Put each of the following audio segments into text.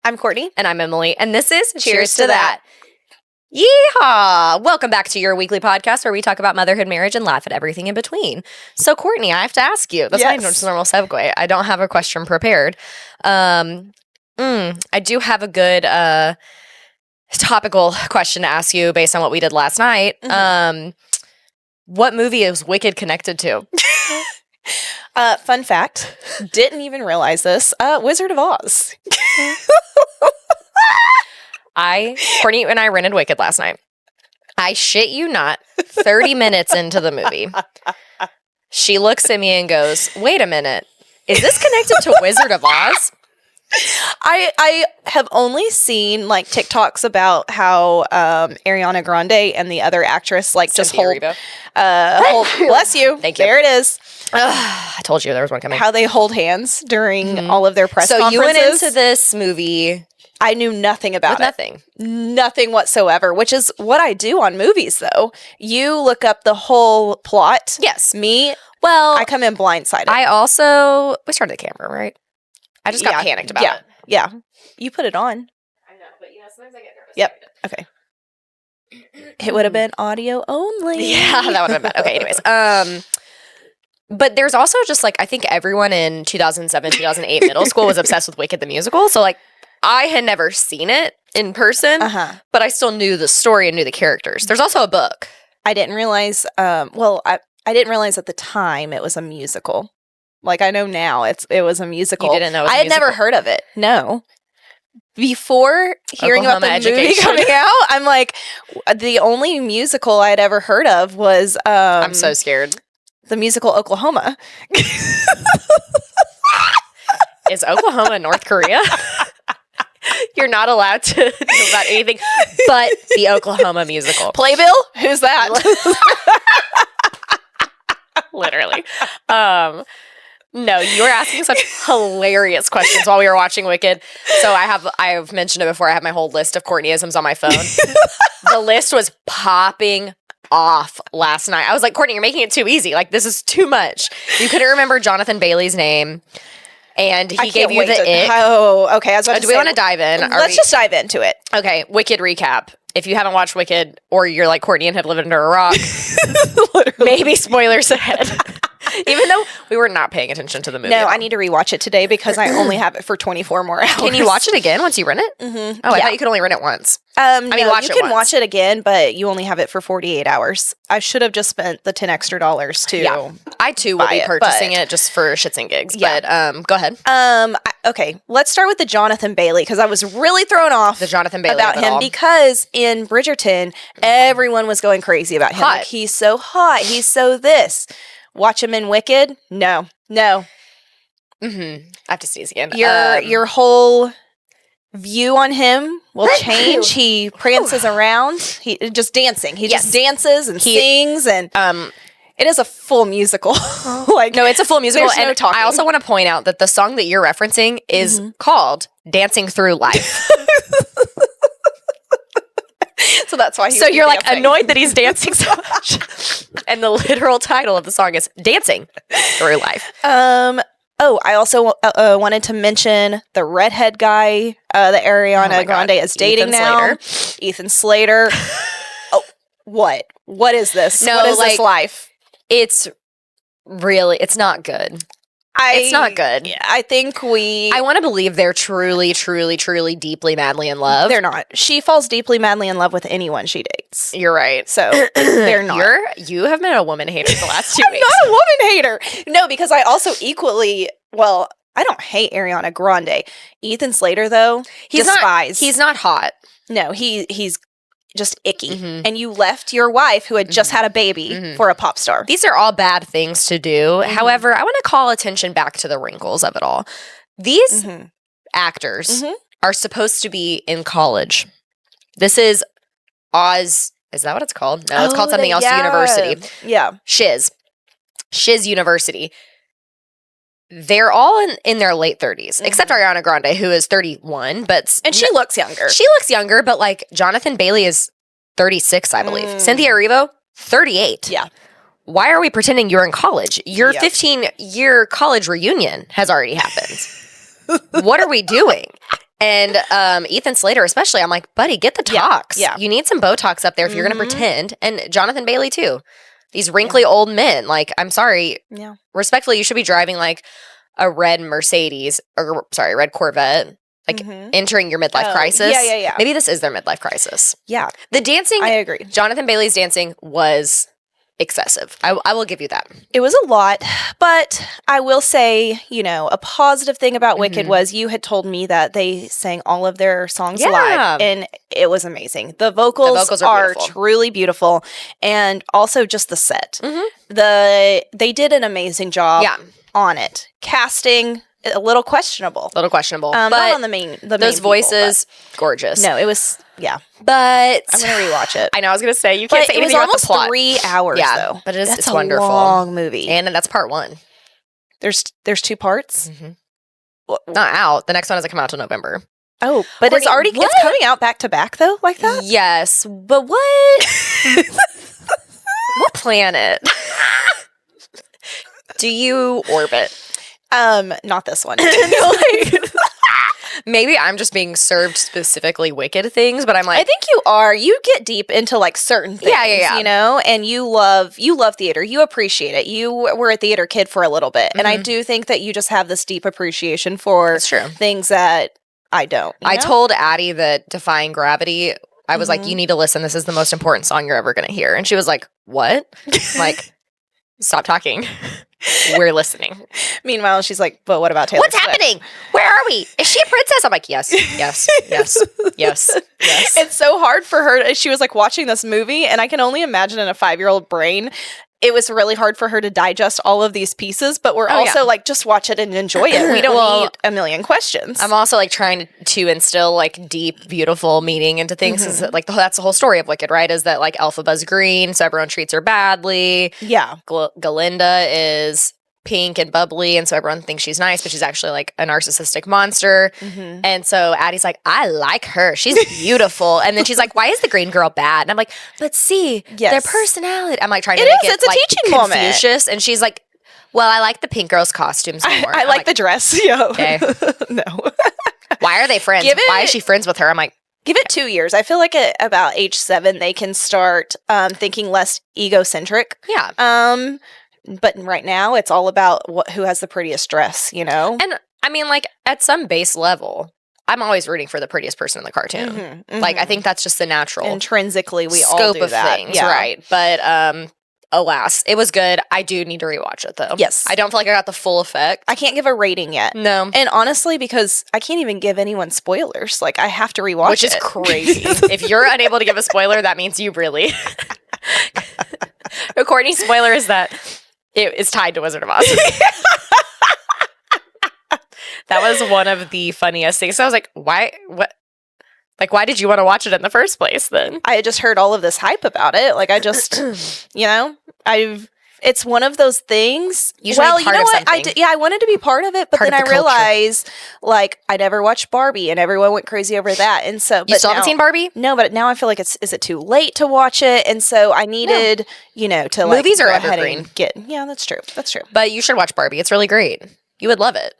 I'm Kortnie. And I'm Emily. And this is Cheers to That. Yeehaw! Welcome back to your weekly podcast where we talk about motherhood, marriage, and laugh at everything in between. So, Kortnie, I have to ask you. That's not even just a normal segue. I don't have a question prepared. I do have a good topical question to ask you based on what we did last night. What movie is Wicked connected to? Fun fact, didn't realize this, Wizard of Oz. Kortnie and I rented Wicked last night. I shit you not, 30 minutes into the movie, she looks at me and goes, wait a minute, is this connected to Wizard of Oz? I have only seen like TikToks about how Ariana Grande and the other actress like just hold bless you. Thank you. There it is. I told you there was one coming. How they hold hands during all of their press conferences. So you went into this movie. I knew nothing about it. Nothing whatsoever, which is what I do on movies, though. You look up the whole plot. Yes. Me, well, I come in blindsided. We started the camera, right? I just got panicked about it. Yeah. You put it on. I know, but sometimes I get nervous. Yep. Okay. It would have been audio only. Yeah, that would have been bad. Okay, anyways. But there's also just like, I think everyone in 2007, 2008 middle school was obsessed with Wicked the musical. So like, I had never seen it in person, but I still knew the story and knew the characters. There's also a book. I didn't realize, I didn't realize at the time it was a musical. Like, I know now it was a musical. You didn't know it was a musical? musical? I had never heard of it. No. Before hearing Oklahoma about the movie education. coming out, I'm like, the only musical I had ever heard of was I'm so scared. The musical Oklahoma. Is Oklahoma North Korea? You're not allowed to know about anything but the Oklahoma musical. Playbill? Who's that? Literally. No, you were asking such hilarious questions while we were watching Wicked. So I've mentioned it before. I have my whole list of Kortnieisms on my phone. The list was popping off last night. I was like, Kortnie, you're making it too easy. Like, this is too much. You couldn't remember Jonathan Bailey's name. And he gave you the ick. Oh, okay. I was about to do we want to dive in? Let's just dive into it. Okay, Wicked recap. If you haven't watched Wicked, or you're like Kortnie and had lived under a rock, maybe spoilers ahead. Even though we were not paying attention to the movie. No, I need to rewatch it today because I only have it for 24 more hours. Can you watch it again once you rent it? Mm-hmm. Oh, I thought you could only rent it once. Watch it again, but you only have it for 48 hours. I should have just spent the $10 extra to. Yeah, I too will be purchasing it just for shits and gigs. Yeah. But go ahead. Okay, let's start with the Jonathan Bailey because I was really thrown off the Jonathan Bailey about him because in Bridgerton everyone was going crazy about him. Like, he's so hot. He's so this. Watch him in Wicked? No. I have to sneeze again. Your whole view on him will change. He prances around. He just dancing. He just dances and sings and it is a full musical. No, it's a full musical. There's no talking. I also want to point out that the song that you're referencing is called "Dancing Through Life." So that's why. So you're like annoyed that he's dancing so much, and the literal title of the song is "Dancing Through Life." Oh, I also wanted to mention the redhead guy that Ariana Grande is dating now. Ethan Slater. Oh, what? What is this? No, what is this life? It's not good. It's not good. I think I want to believe they're truly, truly, truly deeply, madly in love. They're not. She falls deeply, madly in love with anyone she dates. You're right. So they're not. You have been a woman hater the last 2 weeks. I'm not a woman hater. No, because I also I don't hate Ariana Grande. Ethan Slater, though, despise. He's not hot. No, he's just icky. And you left your wife who had just had a baby for a pop star. These are all bad things to do. However, I want to call attention back to the wrinkles of it all. These actors are supposed to be in college. This is Oz. Is that what it's called? No, it's called something else. University. Yeah. Shiz University. They're all in their late 30s, except Ariana Grande, who is 31. And she looks younger. She looks younger, but like Jonathan Bailey is 36, I believe. Cynthia Erivo, 38. Yeah. Why are we pretending you're in college? Your 15-year college reunion has already happened. What are we doing? And Ethan Slater especially, I'm like, buddy, get the tox. Yeah. You need some Botox up there if you're going to pretend. And Jonathan Bailey too. These wrinkly old men. Like, I'm sorry. Yeah. Respectfully, you should be driving like a red Mercedes, or sorry, red Corvette. Like entering your midlife crisis. Yeah. Maybe this is their midlife crisis. Yeah. The dancing. I agree. Jonathan Bailey's dancing was excessive. I will give you that. It was a lot, but I will say, a positive thing about Wicked was you had told me that they sang all of their songs live, and it was amazing. The vocals are truly beautiful, and also just the set. They did an amazing job on it. Casting, a little questionable. But not on the main those voices, gorgeous. No, it was, But I'm going to rewatch it. I know, I was going to say, you can't say anything about the plot. It was almost 3 hours, though. But it's That's wonderful. a long movie. And that's part 1. There's 2 parts? Not out. The next one doesn't come out till November. Oh, but it's coming out back to back, though, like that? Yes, but what? What planet do you orbit? Not this one. Maybe I'm just being served specifically Wicked things, but I'm like, I think you are. You get deep into like certain things, and you love theater. You appreciate it. You were a theater kid for a little bit, and I do think that you just have this deep appreciation for things that I don't. I told Addie that Defying Gravity, I was like, you need to listen. This is the most important song you're ever going to hear. And she was like, what? I'm like, stop talking. We're listening. Meanwhile, she's like, but what about Taylor What's Swift? happening? Where are we? Is she a princess? I'm like, yes. It's so hard for her. She was like watching this movie, and I can only imagine in a 5-year-old brain, it was really hard for her to digest all of these pieces, but we're also like, just watch it and enjoy it. We don't need a million questions. I'm also like trying to instill like deep, beautiful meaning into things. Is like that's the whole story of Wicked, right? Is that like Elphaba's green, so everyone treats her badly. Yeah. Galinda is pink and bubbly, and so everyone thinks she's nice, but she's actually like a narcissistic monster. And so Addie's like, I like her, she's beautiful. And then she's like, why is the green girl bad? And I'm like, but see, their personality. I'm like trying to make it it's a like teaching Confucius moment. And she's like, well, I like the pink girl's costumes more. I like the dress. Okay. No. Why are they friends? Why is she friends with her? I'm like, give it 2 years. I feel like at about age 7 they can start thinking less egocentric. Yeah. But right now, it's all about who has the prettiest dress, And I mean, like, at some base level, I'm always rooting for the prettiest person in the cartoon. Like, I think that's just the natural intrinsically we scope all do of that. Things, right? But alas, it was good. I do need to rewatch it though. Yes, I don't feel like I got the full effect. I can't give a rating yet. No, and honestly, because I can't even give anyone spoilers. Like, I have to rewatch, which is crazy. If you're unable to give a spoiler, that means you really. Kortnie's spoiler is that it is tied to Wizard of Oz. That was one of the funniest things. So I was like, why? What? Like, why did you want to watch it in the first place then? I had just heard all of this hype about it. Like, I just, it's one of those things. You know what? I wanted to be part of it, but then I realized, like, I never watched Barbie, and everyone went crazy over that. And so, you still haven't seen Barbie? No, but now I feel like is it too late to watch it? And so I needed, to like movies are go evergreen. Ahead and get. Yeah, that's true. That's true. But you should watch Barbie. It's really great. You would love it.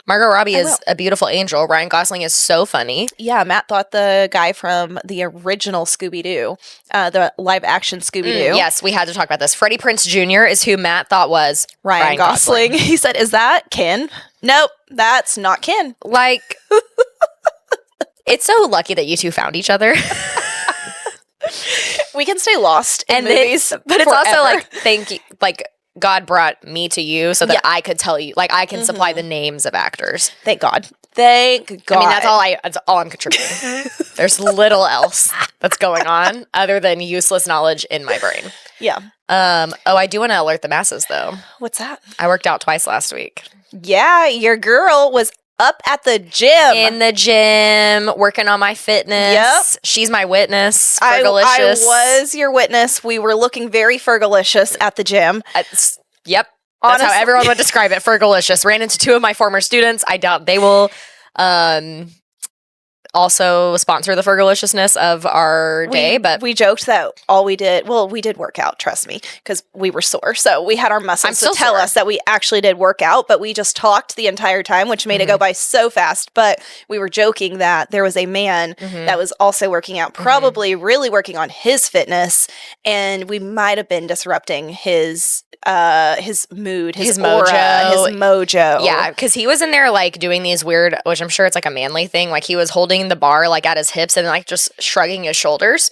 Margot Robbie is a beautiful angel. Ryan Gosling is so funny. Yeah, Matt thought the guy from the original Scooby-Doo, the live-action Scooby-Doo. Yes, we had to talk about this. Freddie Prinze Jr. is who Matt thought was Ryan Gosling. He said, is that Ken? Nope, that's not Ken. Like, it's so lucky that you two found each other. We can stay lost in movies, but it's also like, thank you, like, God brought me to you so that I could tell you, like, I can supply the names of actors. Thank God. Thank God. I mean, that's all I'm contributing. There's little else that's going on other than useless knowledge in my brain. Yeah. I do want to alert the masses, though. What's that? I worked out twice last week. Yeah, your girl was up at the gym. In the gym, working on my fitness. Yep. She's my witness. I Fergalicious. was your witness. We were looking very Fergalicious at the gym. Yep. That's how everyone would describe it. Fergalicious. Ran into 2 of my former students. I doubt they will also sponsor the fergalicious of our day, but we joked that all we did work out, trust me, because we were sore. So we had our muscles to tell us that we actually did work out, but we just talked the entire time, which made it go by so fast. But we were joking that there was a man that was also working out, probably really working on his fitness, and we might have been disrupting his mood, his aura, his mojo. Yeah, because he was in there like doing these weird, which I'm sure it's like a manly thing, like he was holding the bar like at his hips and like just shrugging his shoulders.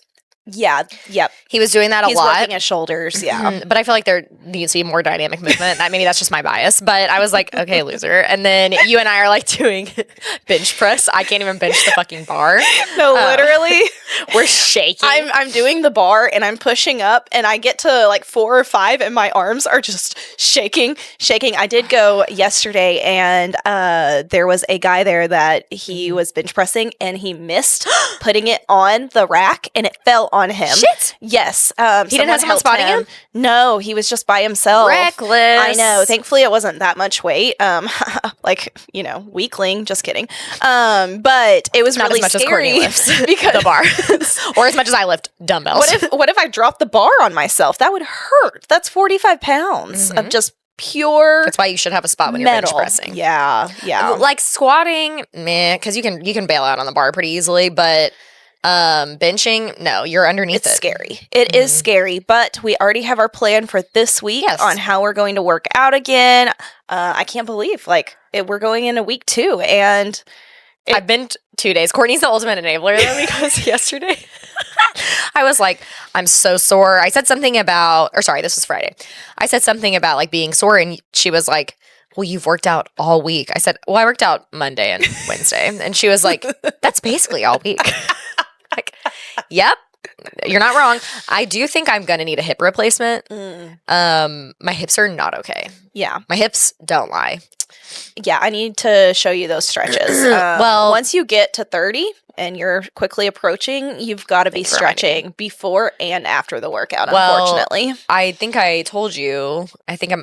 Yeah, yep. He was doing that a lot. He's working his shoulders, yeah. But I feel like there needs to be more dynamic movement. Maybe that's just my bias. But I was like, okay, loser. And then you and I are like doing bench press. I can't even bench the fucking bar. No, literally. We're shaking. I'm doing the bar and I'm pushing up and I get to like 4 or 5 and my arms are just shaking. I did go yesterday and there was a guy there that he was bench pressing and he missed putting it on the rack and it fell on him. Shit. Yes. He didn't have someone spotting him? No, he was just by himself. Reckless. I know. Thankfully, it wasn't that much weight. Like, weakling. Just kidding. But it was not really as much scary as Kortnie lifts because the bar, or as much as I lift dumbbells. What if I dropped the bar on myself? That would hurt. That's 45 pounds of just pure. That's why you should have a spot when metal. You're bench pressing. Yeah. Like squatting, meh, because you can bail out on the bar pretty easily, but. Benching, no, you're underneath it's scary. It is scary, but we already have our plan for this week on how we're going to work out again. I can't believe we're going into week 2 and I've been 2 days. Kortnie's the ultimate enabler though, because yesterday I was like, I'm so sore. I said something about, this was Friday. I said something about like being sore and she was like, well, you've worked out all week. I said, well, I worked out Monday and Wednesday. And she was like, that's basically all week. Like, yep, you're not wrong. I do think I'm going to need a hip replacement. My hips are not okay. Yeah. My hips don't lie. Yeah, I need to show you those stretches. Well, once you get to 30 and you're quickly approaching, you've got to be stretching before and after the workout, unfortunately. I think I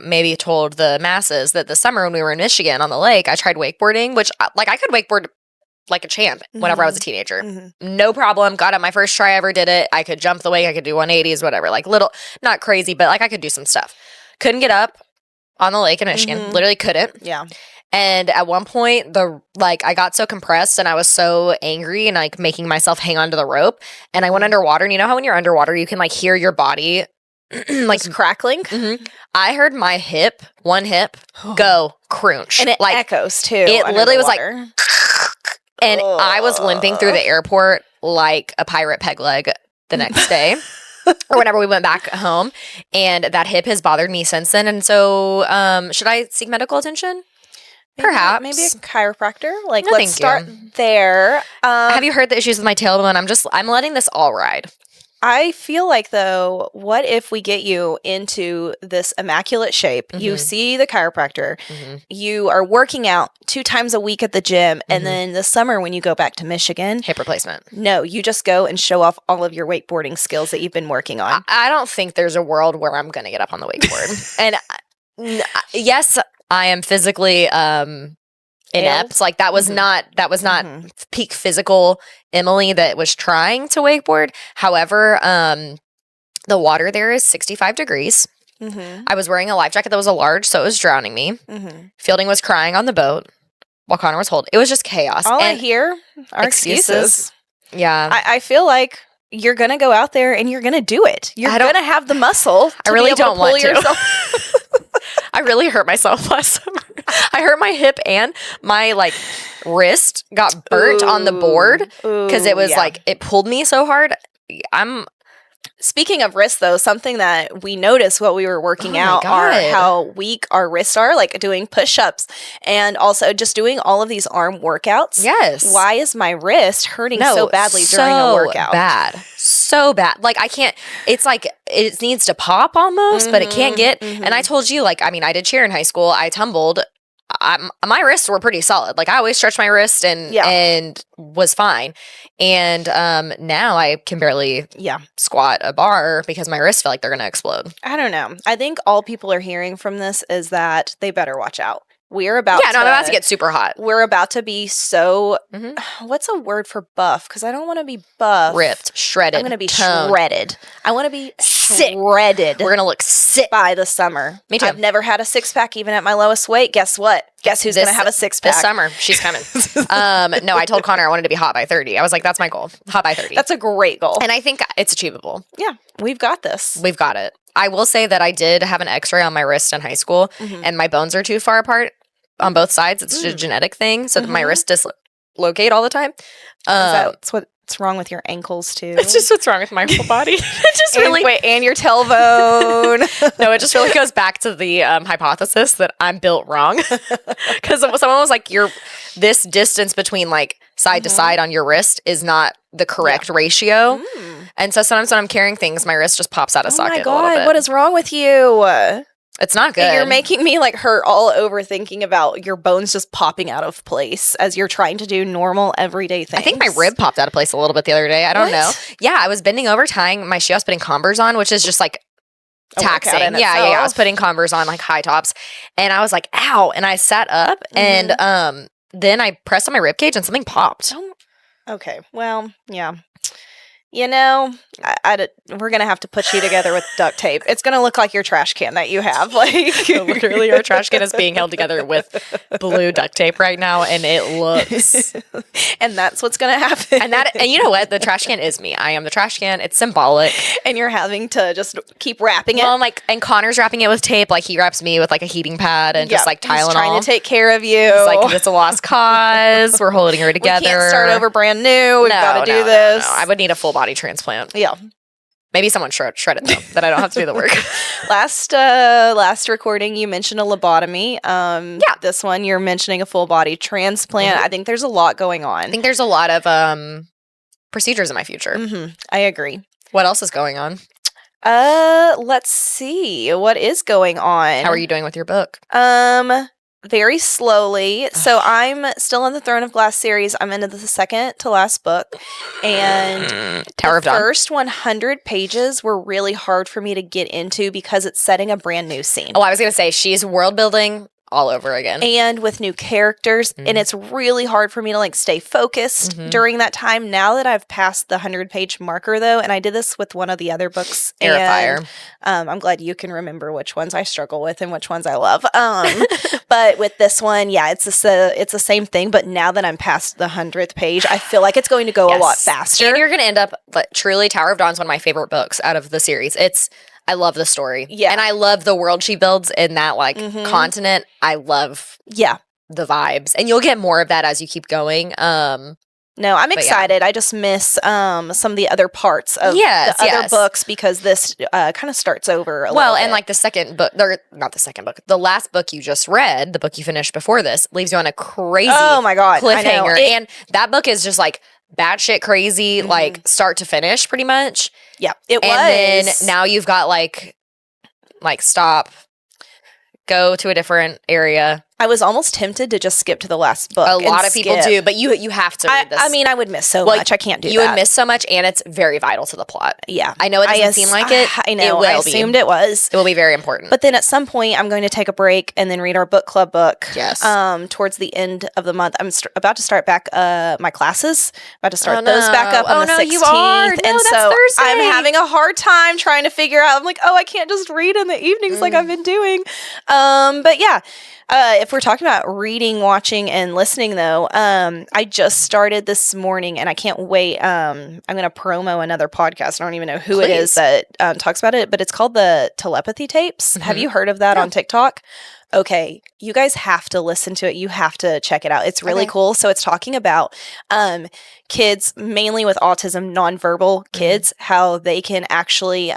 maybe told the masses that the summer when we were in Michigan on the lake, I tried wakeboarding, which I could wakeboard like a champ whenever I was a teenager. No problem. Got up my first try, ever did it. I could jump the wake. I could do 180s, whatever. Like little, not crazy, but like I could do some stuff. Couldn't get up on the lake in Michigan. Literally couldn't. Yeah. And at one point, I got so compressed and I was so angry and like making myself hang onto the rope. And I went underwater. And you know how when you're underwater, you can like hear your body like just crackling? I heard my one hip, go crunch. And it like, echoes too. It literally was like, and I was limping through the airport like a pirate peg leg the next day. Or whenever we went back home. And that hip has bothered me since then. And so should I seek medical attention? Perhaps. Maybe a chiropractor? Like, let's start there. Have you heard the issues with my tailbone? I'm letting this all ride. I feel like, though, what if we get you into this immaculate shape? You see the chiropractor. You are working out 2 times a week at the gym. And then this summer when you go back to Michigan. Hip replacement. No, you just go and show off all of your wakeboarding skills that you've been working on. I don't think there's a world where I'm going to get up on the wakeboard. And yes, I am physically inept. Like that was not peak physical Emily that was trying to wakeboard. However, the water there is 65 degrees. I was wearing a life jacket that was a large, so it was drowning me. Fielding was crying on the boat while Connor was holding. It was just chaos. All I hear are excuses. Yeah. I feel like you're going to go out there and you're going to do it. You're going to have the muscle. I really don't want to. I really hurt myself last summer. I hurt my hip and my wrist got burnt on the board because it was it pulled me so hard. Speaking of wrists, though, something that we noticed while we were working out are how weak our wrists are, like doing push-ups and also just doing all of these arm workouts. Yes. Why is my wrist hurting so badly during a workout? So bad. Like I can't, it's like it needs to pop almost, but it can't get. And I told you, I did cheer in high school. I tumbled. My wrists were pretty solid. Like I always stretched my wrist and was fine. And now I can barely squat a bar because my wrists feel like they're going to explode. I don't know. I think all people are hearing from this is that they better watch out. We're about I'm about to get super hot. We're about to be so, what's a word for buff? Because I don't want to be buff. Ripped, shredded. I'm going to be toned. shredded. I want to be sick. Shredded. We're going to look sick by the summer. Me too. I've never had a six-pack even at my lowest weight. Guess what? Guess who's going to have a six-pack? This summer. She's coming. No, I told Connor I wanted to be hot by 30. I was like, that's my goal. Hot by 30. That's a great goal. And I think it's achievable. Yeah, we've got this. We've got it. I will say that I did have an x-ray on my wrist in high school, and my bones are too far apart on both sides. It's just a genetic thing, so that my wrists dislocate all the time. That's what's wrong with your ankles, too? It's just what's wrong with my whole body. It just and your tailbone. No, it just really goes back to the hypothesis that I'm built wrong. Because someone was like, this distance between like side to side on your wrist is not the correct ratio. And so sometimes when I'm carrying things, my wrist just pops out of socket a little bit. What is wrong with you? It's not good. You're making me like hurt all over thinking about your bones just popping out of place as you're trying to do normal everyday things. I think my rib popped out of place a little bit the other day. I don't know. Yeah, I was bending over tying my shoe. I was putting Converse on, which is just like taxing. Yeah. I was putting Converse on like high tops, and I was like, ow. And I sat up and then I pressed on my rib cage and something popped. Okay. Well, yeah. You know, we're going to have to put you together with duct tape. It's going to look like your trash can that you have. Like literally, our trash can is being held together with blue duct tape right now, and it looks. And that's what's going to happen. And you know what? The trash can is me. I am the trash can. It's symbolic. And you're having to just keep wrapping it. Well, and Connor's wrapping it with tape. Like he wraps me with like a heating pad and just like Tylenol. He's trying to take care of you. It's like it's a lost cause. We're holding her together. We can't start over brand new. We've got to do this. No. I would need a full body transplant. Yeah. Maybe someone shred it though, that I don't have to do the work. Last recording you mentioned a lobotomy. This one you're mentioning a full body transplant. I think there's a lot going on. I think there's a lot of procedures in my future. I agree. What else is going on? Let's see. What is going on? How are you doing with your book? Very slowly. So I'm still on the Throne of Glass series. I'm into the second to last book. And Tower of Dawn. The first 100 pages were really hard for me to get into because it's setting a brand new scene. Oh, I was going to say, she's world building all over again. And with new characters. And it's really hard for me to like stay focused during that time. Now that I've passed the 100-page marker though, and I did this with one of the other books. Airfire. I'm glad you can remember which ones I struggle with and which ones I love. But with this one, it's the same thing. But now that I'm past the 100th page, I feel like it's going to go a lot faster. And you're going to end up, but truly, Tower of Dawn is one of my favorite books out of the series. I love the story. Yeah. And I love the world she builds in that like continent. I love the vibes. And you'll get more of that as you keep going. No, I'm excited. I just miss some of the other parts of the other books because this kind of starts over a little bit. And like the second book, or not the second book, the last book you just read, the book you finished before this, leaves you on a crazy cliffhanger. And that book is just like batshit crazy, like start to finish pretty much. Yeah, it was. And then now you've got like stop, go to a different area. I was almost tempted to just skip to the last book. A lot of people do, but you have to read this. I mean, I would miss so much. I can't do that. You would miss so much, and it's very vital to the plot. Yeah. I know it doesn't seem like it. I know. I assumed it was. It will be very important. But then at some point, I'm going to take a break and then read our book club book. Yes. Towards the end of the month. I'm about to start back my classes. About to start those back up on the 16th. You are. No, and that's so Thursday. I'm having a hard time trying to figure out. I'm like, I can't just read in the evenings like I've been doing. But yeah. If we're talking about reading, watching, and listening, though, I just started this morning, and I can't wait. I'm going to promo another podcast. I don't even know who it is that talks about it, but it's called the Telepathy Tapes. Have you heard of that on TikTok? Okay, you guys have to listen to it. You have to check it out. It's really cool. So it's talking about kids, mainly with autism, nonverbal kids, how they can actually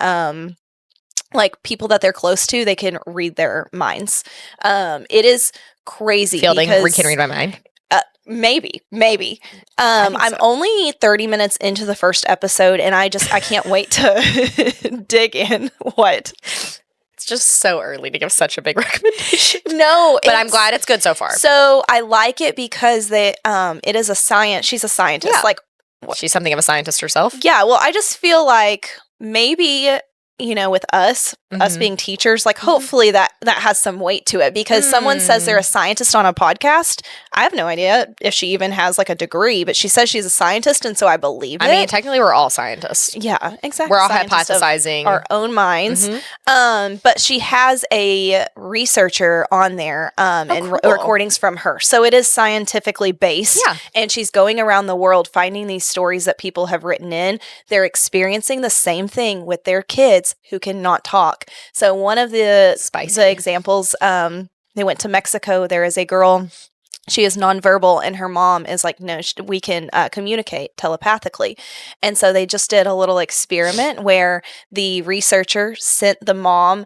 like people that they're close to, they can read their minds. It is crazy. Fielding, we can read my mind. Maybe. I'm only 30 minutes into the first episode, and I can't wait to dig in. What? It's just so early to give such a big recommendation. No, but I'm glad it's good so far. So I like it because it is a science. She's a scientist. Yeah. Like she's something of a scientist herself. Yeah. Well, I just feel like maybe, with us, us being teachers, like hopefully that has some weight to it, because someone says they're a scientist on a podcast. I have no idea if she even has like a degree, but she says she's a scientist, and so I believe it. I mean, technically we're all scientists. Yeah, exactly. We're all hypothesizing our own minds. But she has a researcher on there and recordings from her. So it is scientifically based. Yeah. And she's going around the world finding these stories that people have written in. They're experiencing the same thing with their kids who cannot talk. So one of the examples, they went to Mexico. There is a girl. She is nonverbal, and her mom is like, no, we can communicate telepathically. And so they just did a little experiment where the researcher sent the mom,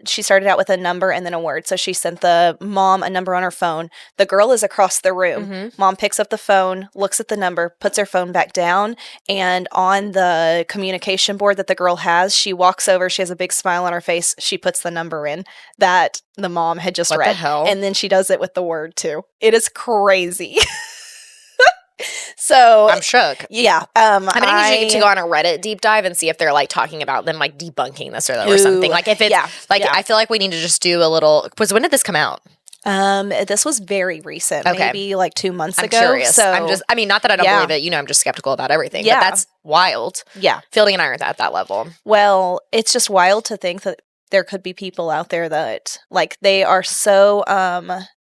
she started out with a number and then a word. So she sent the mom a number on her phone. The girl is across the room. Mom picks up the phone, looks at the number, puts her phone back down, and on the communication board that the girl has, she walks over, she has a big smile on her face, she puts the number in that the mom had just read. What the hell? And then she does it with the word too. It is crazy. So I'm shook. Yeah. I need to go on a Reddit deep dive and see if they're like talking about them like debunking this or something. Like if it's I feel like we need to just do a little. Because when did this come out? This was very recent, maybe like 2 months ago. I'm curious. So I mean, not that I don't believe it. You know, I'm just skeptical about everything. Yeah. But that's wild. Yeah. Fielding and I are at that level. Well, it's just wild to think that there could be people out there that like they are so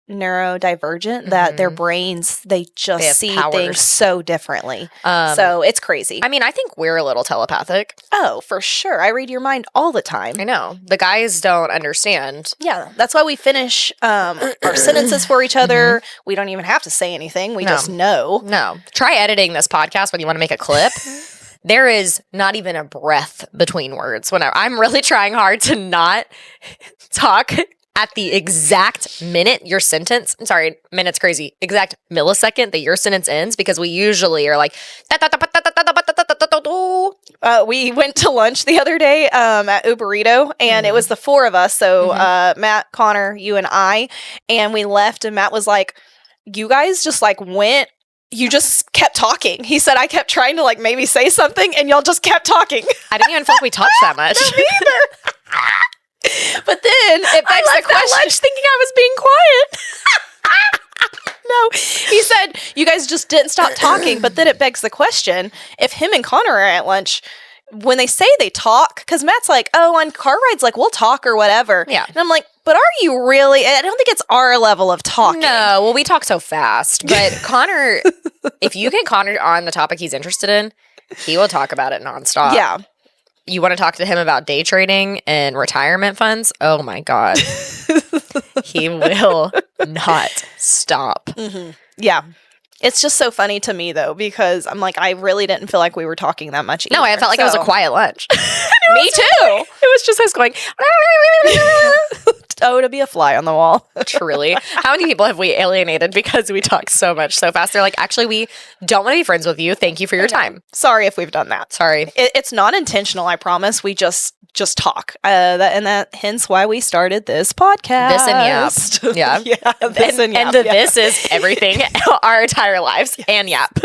neurodivergent that their brains, they see things so differently. So it's crazy. I mean, I think we're a little telepathic. Oh, for sure. I read your mind all the time. I know. The guys don't understand. Yeah. That's why we finish our sentences for each other. We don't even have to say anything. We just know. No. Try editing this podcast when you want to make a clip. There is not even a breath between words. Whenever I'm really trying hard to not talk at the exact minute your sentence, minute's crazy, exact millisecond that your sentence ends, because we usually are like, we went to lunch the other day at Uberito, and it was the four of us. So Matt, Connor, you, and I, and we left, and Matt was like, you guys just like went, you just kept talking. He said, I kept trying to like maybe say something, and y'all just kept talking. I didn't even feel like we talked that much. Me either. But then it begs the question. Lunch thinking I was being quiet. No, he said, you guys just didn't stop talking. But then it begs the question, if him and Connor are at lunch, when they say they talk, because Matt's like, oh, on car rides, like we'll talk or whatever. Yeah. And I'm like, but are you really? I don't think it's our level of talking. No, well, we talk so fast. But Connor, if you get Connor on the topic he's interested in, he will talk about it nonstop. Yeah. You want to talk to him about day trading and retirement funds? Oh my God. He will not stop. Yeah. It's just so funny to me, though, because I'm like, I really didn't feel like we were talking that much either. No, I felt like it was a quiet lunch. Me too. It was just us going, oh, to be a fly on the wall. Truly. How many people have we alienated because we talk so much so fast? They're like, actually, we don't want to be friends with you. Thank you for your time. Sorry if we've done that. Sorry. It's not intentional, I promise. We just talk. That hence why we started this podcast. This and yap. Yeah. Yeah. This and yap. And this is everything, our entire lives, and yap.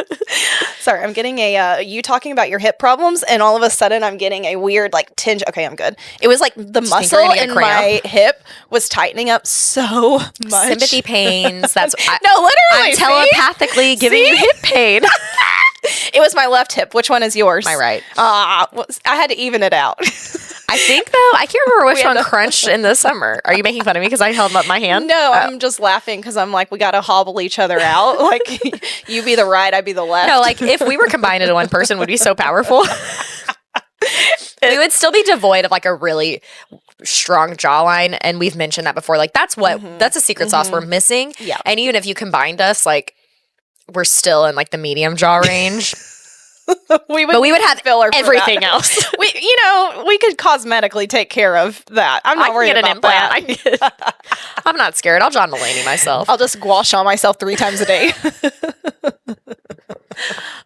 Sorry, I'm getting you talking about your hip problems, and all of a sudden I'm getting a weird like tinge. Okay, I'm good. It was like the muscle in my hip was tightening up so much. Sympathy pains. That's no, literally. I'm telepathically giving you hip pain. It was my left hip. Which one is yours? My right. I had to even it out. I think, though, I can't remember which one crunched in the summer. Are you making fun of me because I held up my hand? No, I'm just laughing because I'm like, we got to hobble each other out. Like, you be the right, I be the left. No, like, if we were combined into one person, would be so powerful. We would still be devoid of, like, a really strong jawline. And we've mentioned that before. Like, that's a secret sauce we're missing. Yeah. And even if you combined us, like, we're still in, like, the medium jaw range. we would have everything else. We could cosmetically take care of that. I'm not worried about that. I'm not scared. I'll John Mulaney myself. I'll just gua sha myself 3 times a day.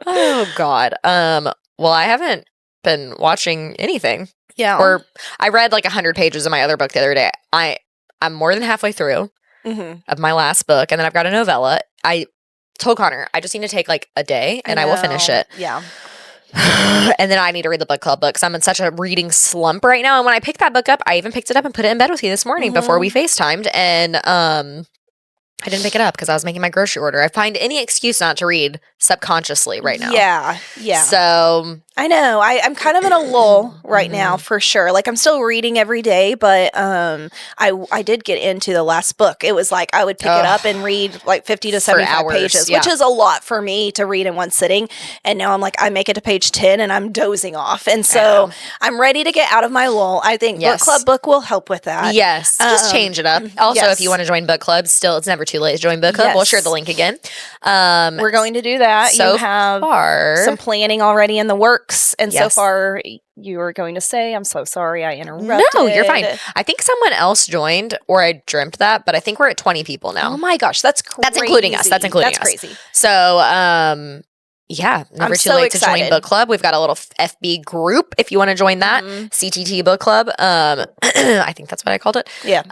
Oh God. Well, I haven't been watching anything. Yeah. Or I read like 100 pages of my other book the other day. I'm more than halfway through of my last book, and then I've got a novella. I told Connor I just need to take like a day and I will finish it. Yeah. And then I need to read the book club book because I'm in such a reading slump right now. And when I picked that book up, I even picked it up and put it in bed with you this morning before we FaceTimed. And I didn't pick it up because I was making my grocery order. I find any excuse not to read subconsciously right now. Yeah. So I know. I'm kind of in a lull right now for sure. Like I'm still reading every day, but I did get into the last book. It was like I would pick it up and read like 50 to 75 pages, which is a lot for me to read in one sitting. And now I'm like, I make it to page 10 and I'm dozing off. And so I'm ready to get out of my lull. I think book club book will help with that. Yes. Just change it up. Also, if you want to join book club, still, it's never too late to join book club. We'll share the link again. We're going to do that. So you have some planning already in the works. And so far, you were going to say, I'm so sorry I interrupted. No, you're fine. I think someone else joined, or I dreamt that, but I think we're at 20 people now. Oh my gosh, that's crazy. That's including us. That's crazy. So, yeah, never too late to join book club. We've got a little FB group if you want to join that. CTT book club. I think that's what I called it. Yeah.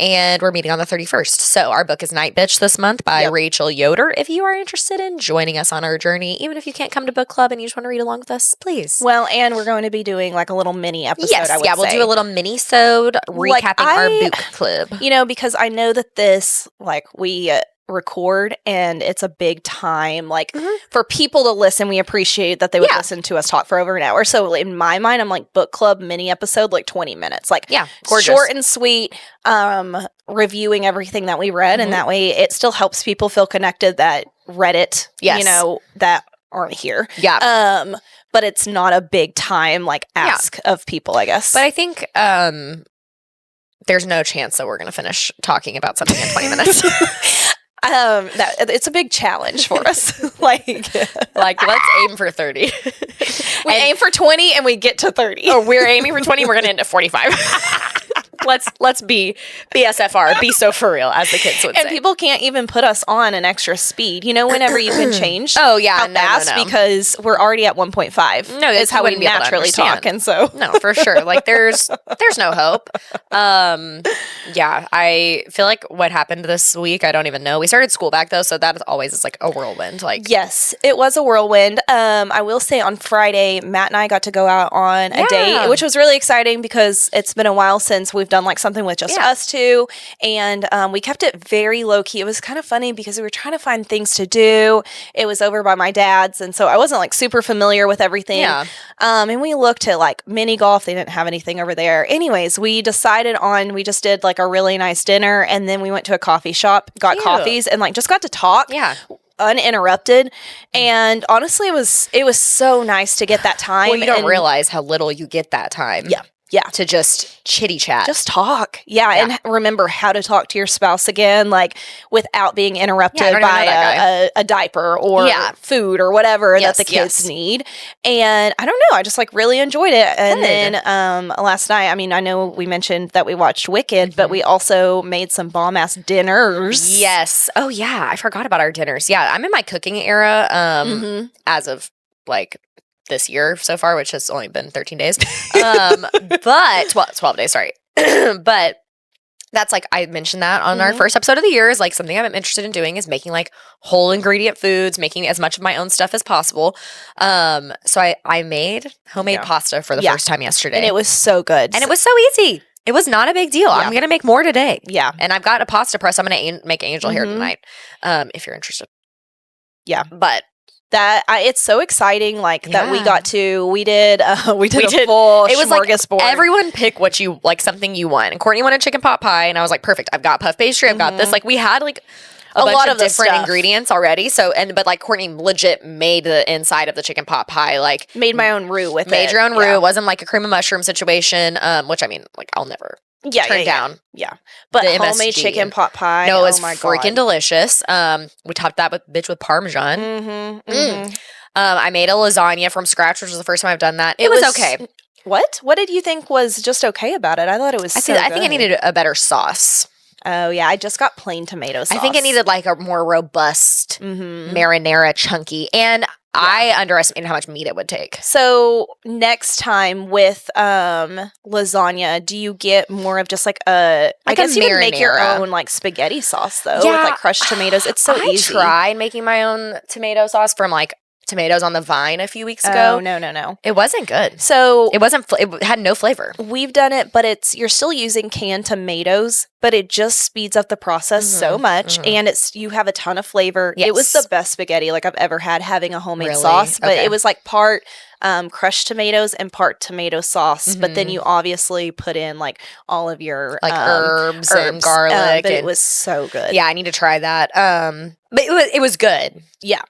And we're meeting on the 31st. So our book is Night Bitch this month by Rachel Yoder. If you are interested in joining us on our journey, even if you can't come to book club and you just want to read along with us, please. Well, and we're going to be doing like a little mini episode. Yes, we'll do a little mini-sode recapping our book club. You know, because I know that this, like, we record and it's a big time like for people to listen. We appreciate that they would listen to us talk for over an hour. So in my mind, I'm like book club mini episode, like 20 minutes, like gorgeous. Short and sweet, reviewing everything that we read. And that way it still helps people feel connected that read it, you know, that aren't here. But it's not a big time like ask of people, I guess. But I think there's no chance that we're going to finish talking about something in 20 minutes. It's a big challenge for us. like let's aim for 30. We aim for 20 and we get to 30. Or we're aiming for 20, we're going to end at 45. Let's be BSFR, be so for real, as the kids would say. And people can't even put us on an extra speed. You know, whenever you can change how fast because we're already at 1.5. No, is how we naturally talk. And so no, for sure. Like there's no hope. I feel like what happened this week, I don't even know. We started school back though, so that always is like a whirlwind. Like yes, it was a whirlwind. I will say on Friday, Matt and I got to go out on a date, which was really exciting because it's been a while since we've done like something with just us two, and we kept it very low key. It was kind of funny because we were trying to find things to do. It was over by my dad's, and so I wasn't like super familiar with everything. And we looked at like mini golf. They didn't have anything over there. Anyways, we decided we just did like a really nice dinner, and then we went to a coffee shop, got coffees, and like just got to talk. Uninterrupted, and honestly it was so nice to get that time. Well, you don't realize how little you get that time. To just chitty chat. Just talk. And remember how to talk to your spouse again, like without being interrupted by a diaper or food or whatever that the kids need. And I don't know, I just like really enjoyed it. And then last night, I mean, I know we mentioned that we watched Wicked, but we also made some bomb-ass dinners. Yes. Oh yeah, I forgot about our dinners. Yeah, I'm in my cooking era as of like this year so far, which has only been 13 days. But 12 days, sorry. But that's like, I mentioned that on our first episode of the year, is like something I'm interested in doing is making like whole ingredient foods, making as much of my own stuff as possible. So I made homemade pasta for the first time yesterday. And it was so good. And it was so easy. It was not a big deal. I'm going to make more today. And I've got a pasta press. I'm going to make angel hair tonight, if you're interested. But that it's so exciting, like that we did a full it was smorgasbord. Like everyone pick what you like, something you want. And Kortnie wanted chicken pot pie, and I was like, perfect. I've got puff pastry. I've got this. Like we had like a lot of different ingredients already. So but like Kortnie legit made the inside of the chicken pot pie. Like made my own roux with it. Made your own roux. It wasn't like a cream of mushroom situation. Which I mean, like I'll never turn down. But homemade chicken pot pie. No, it was freaking delicious. We topped that with Parmesan. I made a lasagna from scratch, which was the first time I've done that. It was okay. What did you think was just okay about it? I thought it was I think I needed a better sauce. Oh, yeah. I just got plain tomato sauce. I think it needed like a more robust marinara chunky. And I underestimated how much meat it would take. So next time with lasagna, do you get more of just like I guess you can make your own like spaghetti sauce though with like crushed tomatoes. It's so easy. I tried making my own tomato sauce from like tomatoes on the vine a few weeks ago. Oh, no. It wasn't good. So it wasn't. It had no flavor. We've done it, but you're still using canned tomatoes, but it just speeds up the process so much, and you have a ton of flavor. Yes. It was the best spaghetti like I've ever had, having a homemade Really? sauce, but Okay. it was like part crushed tomatoes and part tomato sauce. But then you obviously put in like all of your like herbs and garlic. But it was so good. Yeah, I need to try that. But it was good. Yeah.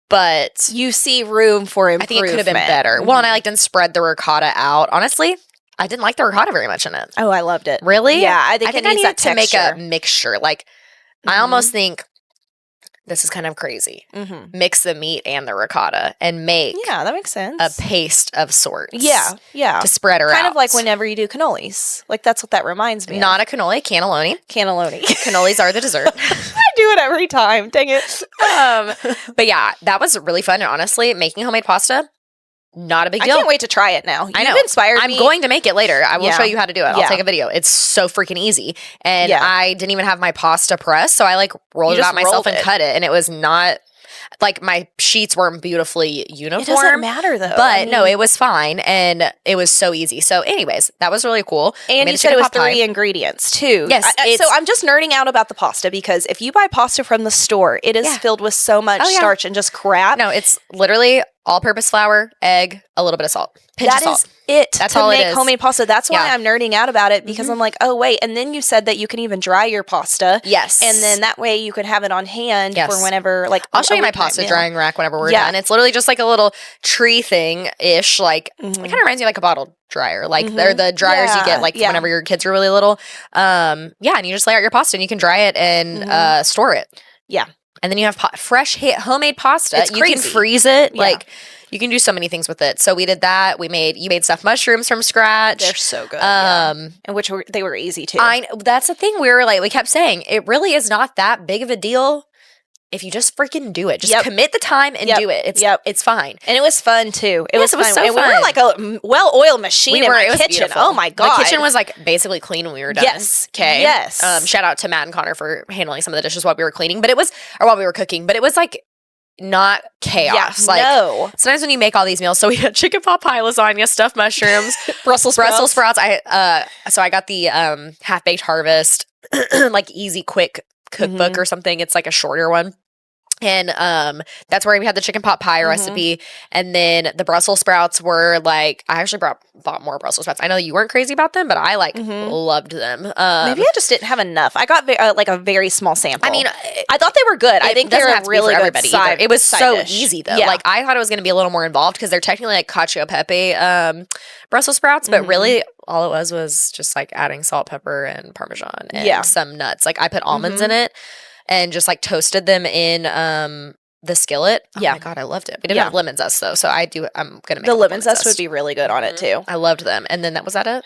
But You see room for I improvement. think it could have been better. Well, and I didn't spread the ricotta out. Honestly, I didn't like the ricotta very much in it. Oh, I loved it. Really? Yeah, I think it needs needed that to make a texture. mixture. Like, I almost think this is kind of crazy. Mix the meat and the ricotta and make Yeah, that makes sense. a paste of sorts. Yeah. To spread her out. Kind of like whenever you do cannolis. Like, that's what that reminds me Not a cannoli, cannelloni. Cannelloni. Cannolis are the dessert. I do it every time. Dang it. But yeah, that was really fun. And honestly, making homemade pasta, not a big deal. I can't wait to try it now. I know. You've inspired me. I'm going to make it later. I will show you how to do it. I'll Yeah. take a video. It's so freaking easy. And Yeah. I didn't even have my pasta press, so I like rolled You it just out myself rolled and it. cut it. And it was not like my sheets weren't beautifully uniform. It doesn't matter though. But no, it was fine, and it was so easy. So, anyways, that was really cool. And Made you a said it chicken was pot pie. 3 ingredients too. Yes, so I'm just nerding out about the pasta because if you buy pasta from the store, it is filled with so much starch and just crap. No, it's literally all-purpose flour, egg, a little bit of salt, pinch of That salt. is it. That's to all it make is. homemade pasta. That's why Yeah. I'm nerding out about it because I'm like, oh wait. And then you said that you can even dry your pasta. Yes. And then that way you can have it on hand Yes. for whenever, like, I'll show a you my weeknight pasta meal. drying rack whenever we're Yeah. done. It's literally just like a little tree thing-ish. Like, it kind of reminds me of like a bottle dryer. Like, they're the dryers you get like whenever your kids are really little. Yeah, and you just lay out your pasta and you can dry it and store it. Yeah. And then you have fresh homemade pasta. It's You can crazy. freeze it. Yeah. Like, you can do so many things with it. So we did that. You made stuffed mushrooms from scratch. They're so good. Um, and they were easy too. That's the thing we kept saying. It really is not that big of a deal if you just freaking do it. Just commit the time and do it. It's fine. And it was fun too. It was Yes, it was fun. so And we were fun. like a well-oiled machine in my It was kitchen. beautiful. Oh my god. The kitchen was like basically clean when we were done. Yes. Okay. Yes. Shout out to Matt and Connor for handling some of the dishes while we were cleaning, while we were cooking. But it was like not chaos. Yeah, like no. sometimes when you make all these meals, so we had chicken pot pie, lasagna, stuffed mushrooms, Brussels sprouts. So I got the Half Baked Harvest, like easy quick cookbook or something. It's like a shorter one. And that's where we had the chicken pot pie recipe. And then the Brussels sprouts were like, I actually bought more Brussels sprouts. I know you weren't crazy about them, but I loved them. Maybe I just didn't have enough. I got like a very small sample. I mean, I thought they were good. I think they doesn't were have to be really for good everybody side. either. It was side so dish. easy though. Yeah. Like I thought it was going to be a little more involved because they're technically like cacio e pepe Brussels sprouts, but really all it was just like adding salt, pepper, and Parmesan and some nuts. Like I put almonds in it and just like toasted them in the skillet. Oh my god, I loved it. We didn't have lemon zest though, so I'm gonna make the lemon zest would be really good on it too. I loved them. And then was that it?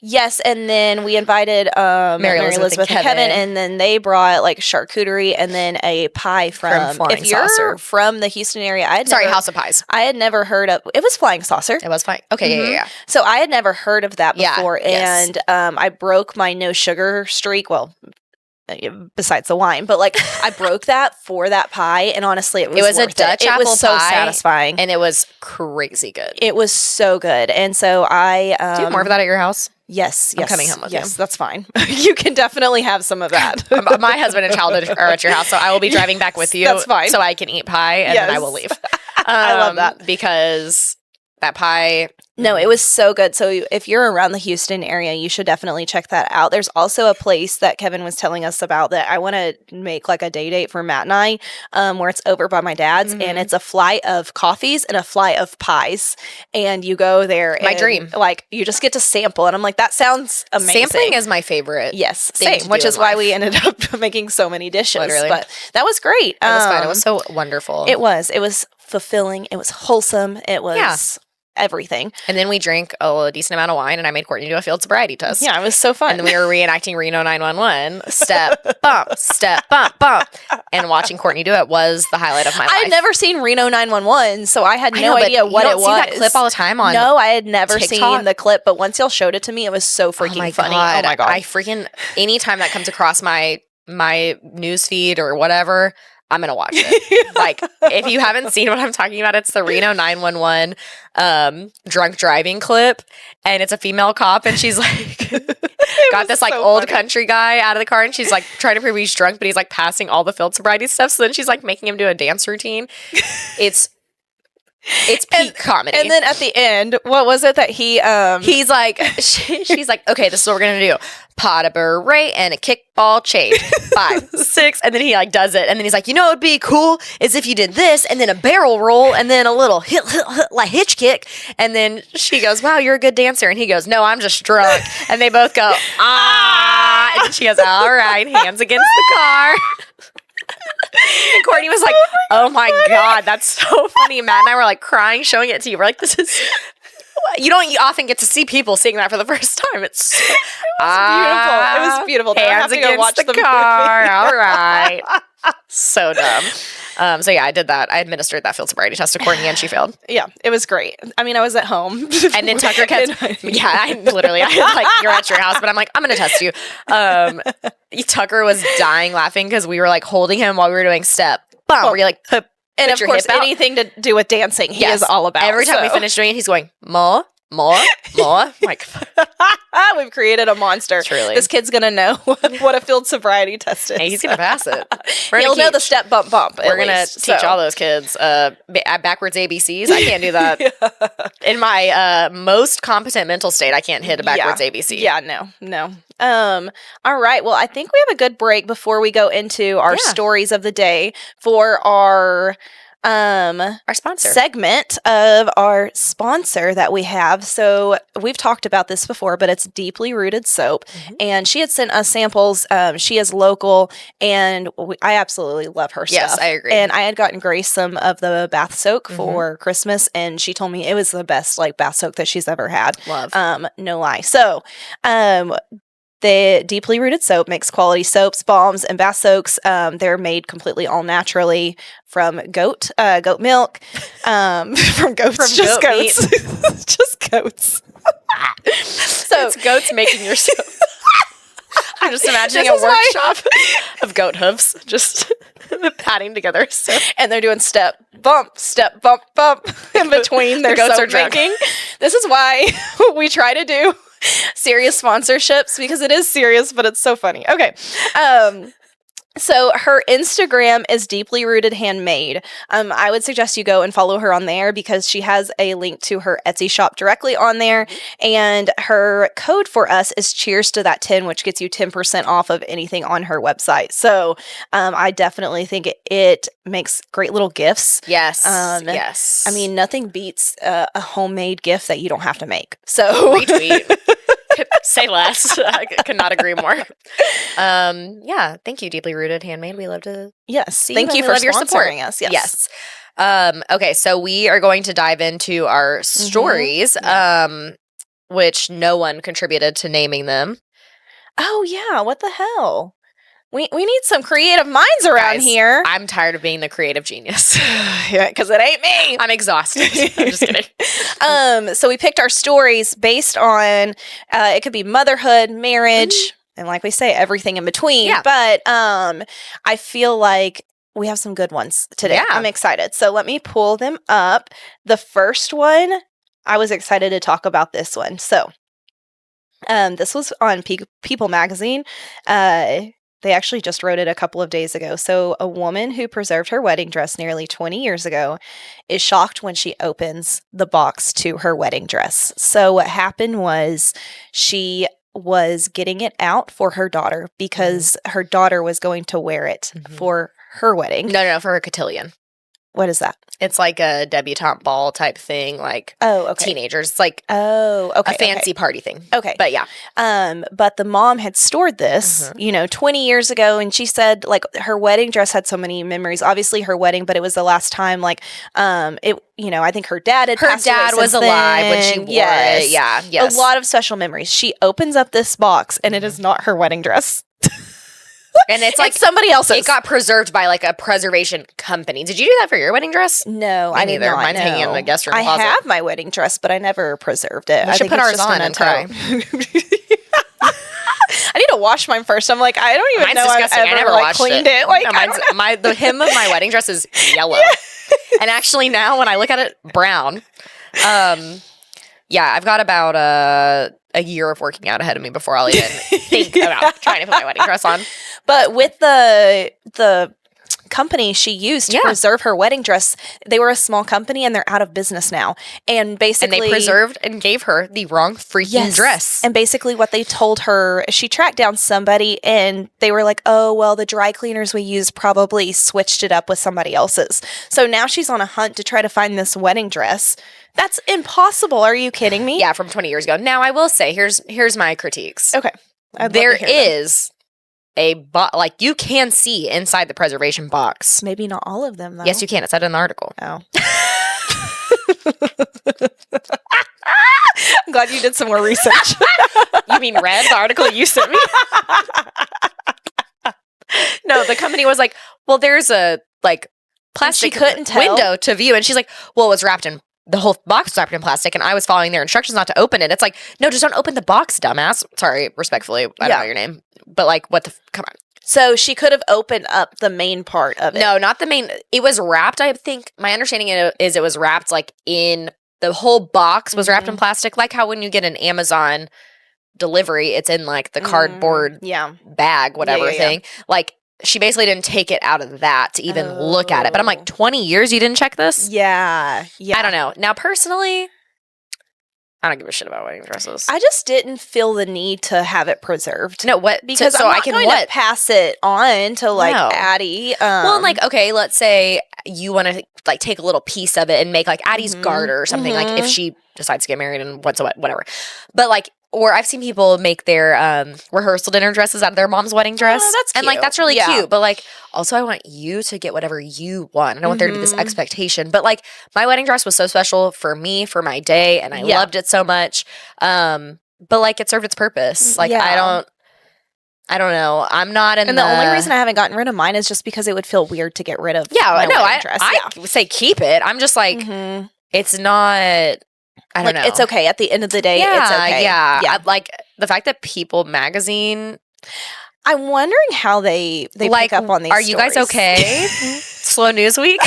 Yes, and then we invited Mary Elizabeth and Kevin, and then they brought like charcuterie and then a pie from Flying if you're Saucer. from the Houston area. House of Pies. I had never heard of it. Was Flying Saucer. It was fine. Okay, yeah. So I had never heard of that Yeah, before, yes. and I broke my no sugar streak. Well, besides the wine, but like I broke that for that pie, and honestly, it was a worth Dutch it. It apple was so pie, satisfying, and it was crazy good. it was so good. And so I Do you have more of that at your house? Yes, I'm coming home with you. Yes, that's fine. You can definitely have some of that. My husband and child are at your house, so I will be driving back with you. That's fine. So I can eat pie, and then I will leave. I love that. Because that pie. No, it was so good. So if you're around the Houston area, you should definitely check that out. There's also a place that Kevin was telling us about that I want to make like a day date for Matt and I, where it's over by my dad's, and it's a flight of coffees and a flight of pies, and you go there. My and, dream. Like you just get to sample, and I'm like, that sounds amazing. Sampling is my favorite. Yes, thing to same. Which do is in why life. we ended up making so many dishes. Literally. But that was great. It was fun. It was so wonderful. It was fulfilling. It was wholesome. It was everything. And then we drank a decent amount of wine, and I made Kortnie do a field sobriety test. Yeah, it was so fun. And then we were reenacting Reno 911, step, bump. And watching Kortnie do it was the highlight of my life. I had never seen Reno 911, so I had no idea what it was. See that clip all the time on No, I had never TikTok? seen the clip, but once y'all showed it to me, it was so freaking funny. Oh my god. I freaking, anytime that comes across my news feed or whatever, I'm going to watch it. Like, if you haven't seen what I'm talking about, it's the Reno 911 drunk driving clip. And it's a female cop. And she's like, got this like old country guy out of the car. And she's like trying to prove he's drunk, but he's like passing all the field sobriety stuff. So then she's like making him do a dance routine. It's peak comedy. And then at the end, what was it that he's like, she's like, okay, this is what we're going to do. Pot a beret and a kickball change. 5, 6. And then he like does it. And then he's like, you know what would be cool is if you did this and then a barrel roll and then a little like hitch kick. And then she goes, wow, you're a good dancer. And he goes, no, I'm just drunk. And they both go, ah. And she goes, all right, hands against the car. And Kortnie was like, oh my God, that's so funny. Matt and I were like crying, showing it to you. We're like, this is... You don't often get to see people seeing that for the first time. It was beautiful. It was beautiful. Hands against watch the car. All right. So dumb. So yeah, I did that. I administered that field sobriety test to Kortnie and she failed. Yeah, it was great. I mean, I was at home. And then Tucker kept... you're at your house, but I'm like, I'm going to test you. Tucker was dying laughing because we were like holding him while we were doing step. We're like... And of course, anything to do with dancing, he is all about. Every time we finish doing it, he's going, more. Like, we've created a monster. Truly. This kid's going to know what a field sobriety test is. Hey, he's going to pass it. He'll know the step, bump. We're going to teach all those kids backwards ABCs. I can't do that. In my most competent mental state, I can't hit a backwards ABC. Yeah, no. All right. Well, I think we have a good break before we go into our stories of the day for our sponsor segment of our sponsor that we have. So we've talked about this before, but it's Deeply Rooted Soap. And she had sent us samples. She is local and I absolutely love her stuff. Yes, I agree. And I had gotten Grace some of the bath soak for Christmas and she told me it was the best like bath soak that she's ever had. Love. No lie. So, the Deeply Rooted Soap makes quality soaps, balms, and bath soaks. They're made completely all naturally from goat milk, from goats, just goats, just goats. So it's goats making your soap. I'm just imagining a workshop of goat hooves, just patting together. And they're doing step, bump, in between their goats soap making. This is why we try to do serious sponsorships because it is serious, but it's so funny. Okay. So her Instagram is Deeply Rooted Handmade. I would suggest you go and follow her on there because she has a link to her Etsy shop directly on there. And her code for us is Cheers to That 10, which gets you 10% off of anything on her website. So I definitely think it makes great little gifts. Yes. Yes. I mean, nothing beats a homemade gift that you don't have to make. So retweet. Say less. I could not agree more. Yeah. Thank you, Deeply Rooted Handmade. We love to see thank you for your support. Us. Yes. Okay, so we are going to dive into our stories, which no one contributed to naming them. Oh yeah, what the hell? We need some creative minds around here. I'm tired of being the creative genius. Yeah, because it ain't me. I'm exhausted. I'm just kidding. So we picked our stories based on it could be motherhood, marriage, and like we say, everything in between. Yeah. But I feel like we have some good ones today. Yeah. I'm excited. So let me pull them up. The first one, I was excited to talk about this one. So this was on People Magazine. They actually just wrote it a couple of days ago. So a woman who preserved her wedding dress nearly 20 years ago is shocked when she opens the box to her wedding dress. So what happened was she was getting it out for her daughter because her daughter was going to wear it for her wedding. No, for her cotillion. What is that? It's like a debutante ball type thing, like teenagers. It's like a fancy party thing. Okay. But yeah. But the mom had stored this, 20 years ago. And she said like her wedding dress had so many memories, obviously her wedding, but it was the last time like, I think her dad had passed away. Her dad was alive when she wore it. Yeah. Yes. A lot of special memories. She opens up this box and it is not her wedding dress. And it's like somebody else's. It got preserved by like a preservation company. Did you do that for your wedding dress? No, I did not. Mine's hanging in the guest room closet. I have my wedding dress, but I never preserved it. We should put ours on and cry. I need to wash mine first. I'm like, I don't even Mine's know disgusting. I've ever I never like washed cleaned it. Like, No, I don't know. the hem of my wedding dress is yellow. And actually now when I look at it, brown. Yeah, I've got about a year of working out ahead of me before I'll even think about trying to put my wedding dress on. But with the company she used to preserve her wedding dress, they were a small company and they're out of business now. And basically, and they preserved and gave her the wrong freaking dress. And basically what they told her, she tracked down somebody and they were like, oh, well, the dry cleaners we used probably switched it up with somebody else's. So now she's on a hunt to try to find this wedding dress. That's impossible. Are you kidding me? Yeah, from 20 years ago. Now I will say, here's my critiques. Okay. There is like you can see inside the preservation box. Maybe not all of them though. Yes, you can. It said in the article. Oh. I'm glad you did some more research. You mean read the article you sent me? No, the company was like, well, there's a like plastic window to view. And she's like, well, it was wrapped in, the whole box was wrapped in plastic and I was following their instructions not to open it. It's like, no, just don't open the box, dumbass. Sorry, respectfully. I don't know your name. But like, come on. So she could have opened up the main part of it. No, not the main. It was wrapped, I think. My understanding is it was wrapped like in, the whole box was wrapped in plastic. Like how when you get an Amazon delivery, it's in like the cardboard bag, whatever thing. Like she basically didn't take it out of that to even look at it. But I'm like, 20 years you didn't check this? Yeah. I don't know. Now, personally, I don't give a shit about wedding dresses. I just didn't feel the need to have it preserved. No, what? Because I'm not going to pass it on to like Addie. Well, like, okay, let's say you want to like take a little piece of it and make like Addie's garter or something. Like if she decides to get married and whatever. But like, or I've seen people make their rehearsal dinner dresses out of their mom's wedding dress. Oh, that's cute. And like, that's really cute. But like, also I want you to get whatever you want. I don't want there to be this expectation. But like, my wedding dress was so special for me, for my day. And I loved it so much. But like, it served its purpose. Like, I don't know. I'm not in And the only reason I haven't gotten rid of mine is just because it would feel weird to get rid of my wedding dress. I say keep it. I'm just like, it's not... I don't know. It's okay. At the end of the day, it's okay. Yeah. Like the fact that People magazine. I'm wondering how they like, pick up on these Are you guys okay? Slow news week.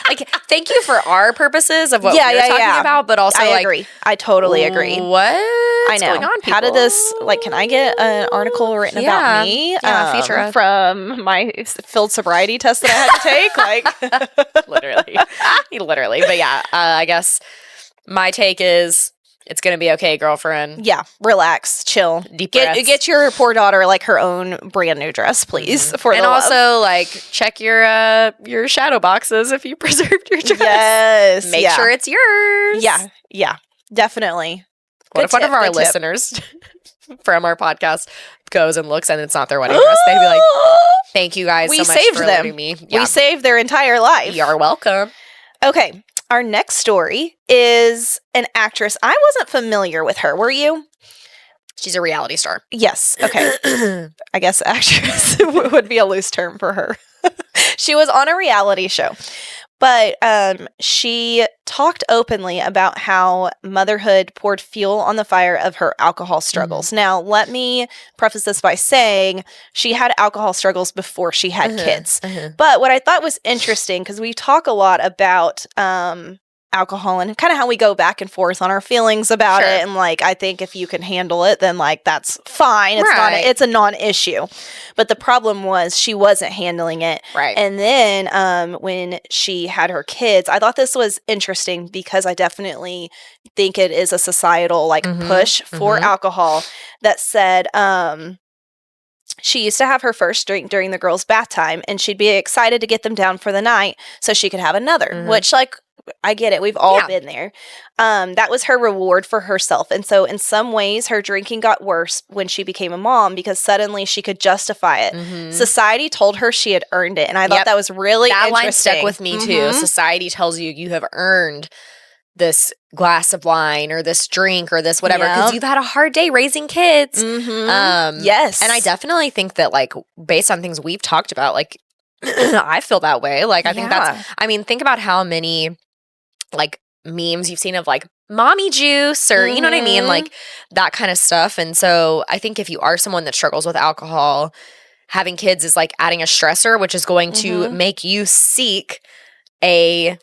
Like, thank you for our purposes of what we're talking about, but also I agree. I totally agree. What's going on, people? How did this, like, can I get an article written about me? Feature from my field sobriety test that I had to take? Like, literally. But yeah, I guess my take is it's going to be okay, girlfriend. Yeah. Relax. Chill. Deep breaths. Get your poor daughter, like, her own brand new dress, please. For and the also, love. like, check your shadow boxes if you preserved your dress. Yes. Make sure it's yours. Yeah. Definitely. What if one of our listeners from our podcast goes and looks and it's not their wedding dress? They'd be like, thank you guys so much for letting me. We saved their entire life. You're welcome. Okay. Our next story is an actress. I wasn't familiar with her. Were you? She's a reality star. Yes. Okay. I guess actress would be a loose term for her. She was on a reality show. But she talked openly about how motherhood poured fuel on the fire of her alcohol struggles. Now, let me preface this by saying she had alcohol struggles before she had kids. But what I thought was interesting, because we talk a lot about alcohol and kind of how we go back and forth on our feelings about it. And like, I think if you can handle it, then like, that's fine. It's it's a non-issue. But the problem was she wasn't handling it. Right. And then when she had her kids, I thought this was interesting because I definitely think it is a societal like push for alcohol that said, she used to have her first drink during the girls' bath time and she'd be excited to get them down for the night so she could have another, which like, I get it. We've all been there. That was her reward for herself. And so in some ways, her drinking got worse when she became a mom because suddenly she could justify it. Society told her she had earned it. And I thought that was really interesting. That line stuck with me too. Society tells you you have earned this glass of wine or this drink or this whatever because you've had a hard day raising kids. Yes. And I definitely think that like based on things we've talked about, like I feel that way. Like I think that's, I mean, think about how many like memes you've seen of like mommy juice or you know what I mean? Like that kind of stuff. And so I think if you are someone that struggles with alcohol, having kids is like adding a stressor, which is going to make you seek a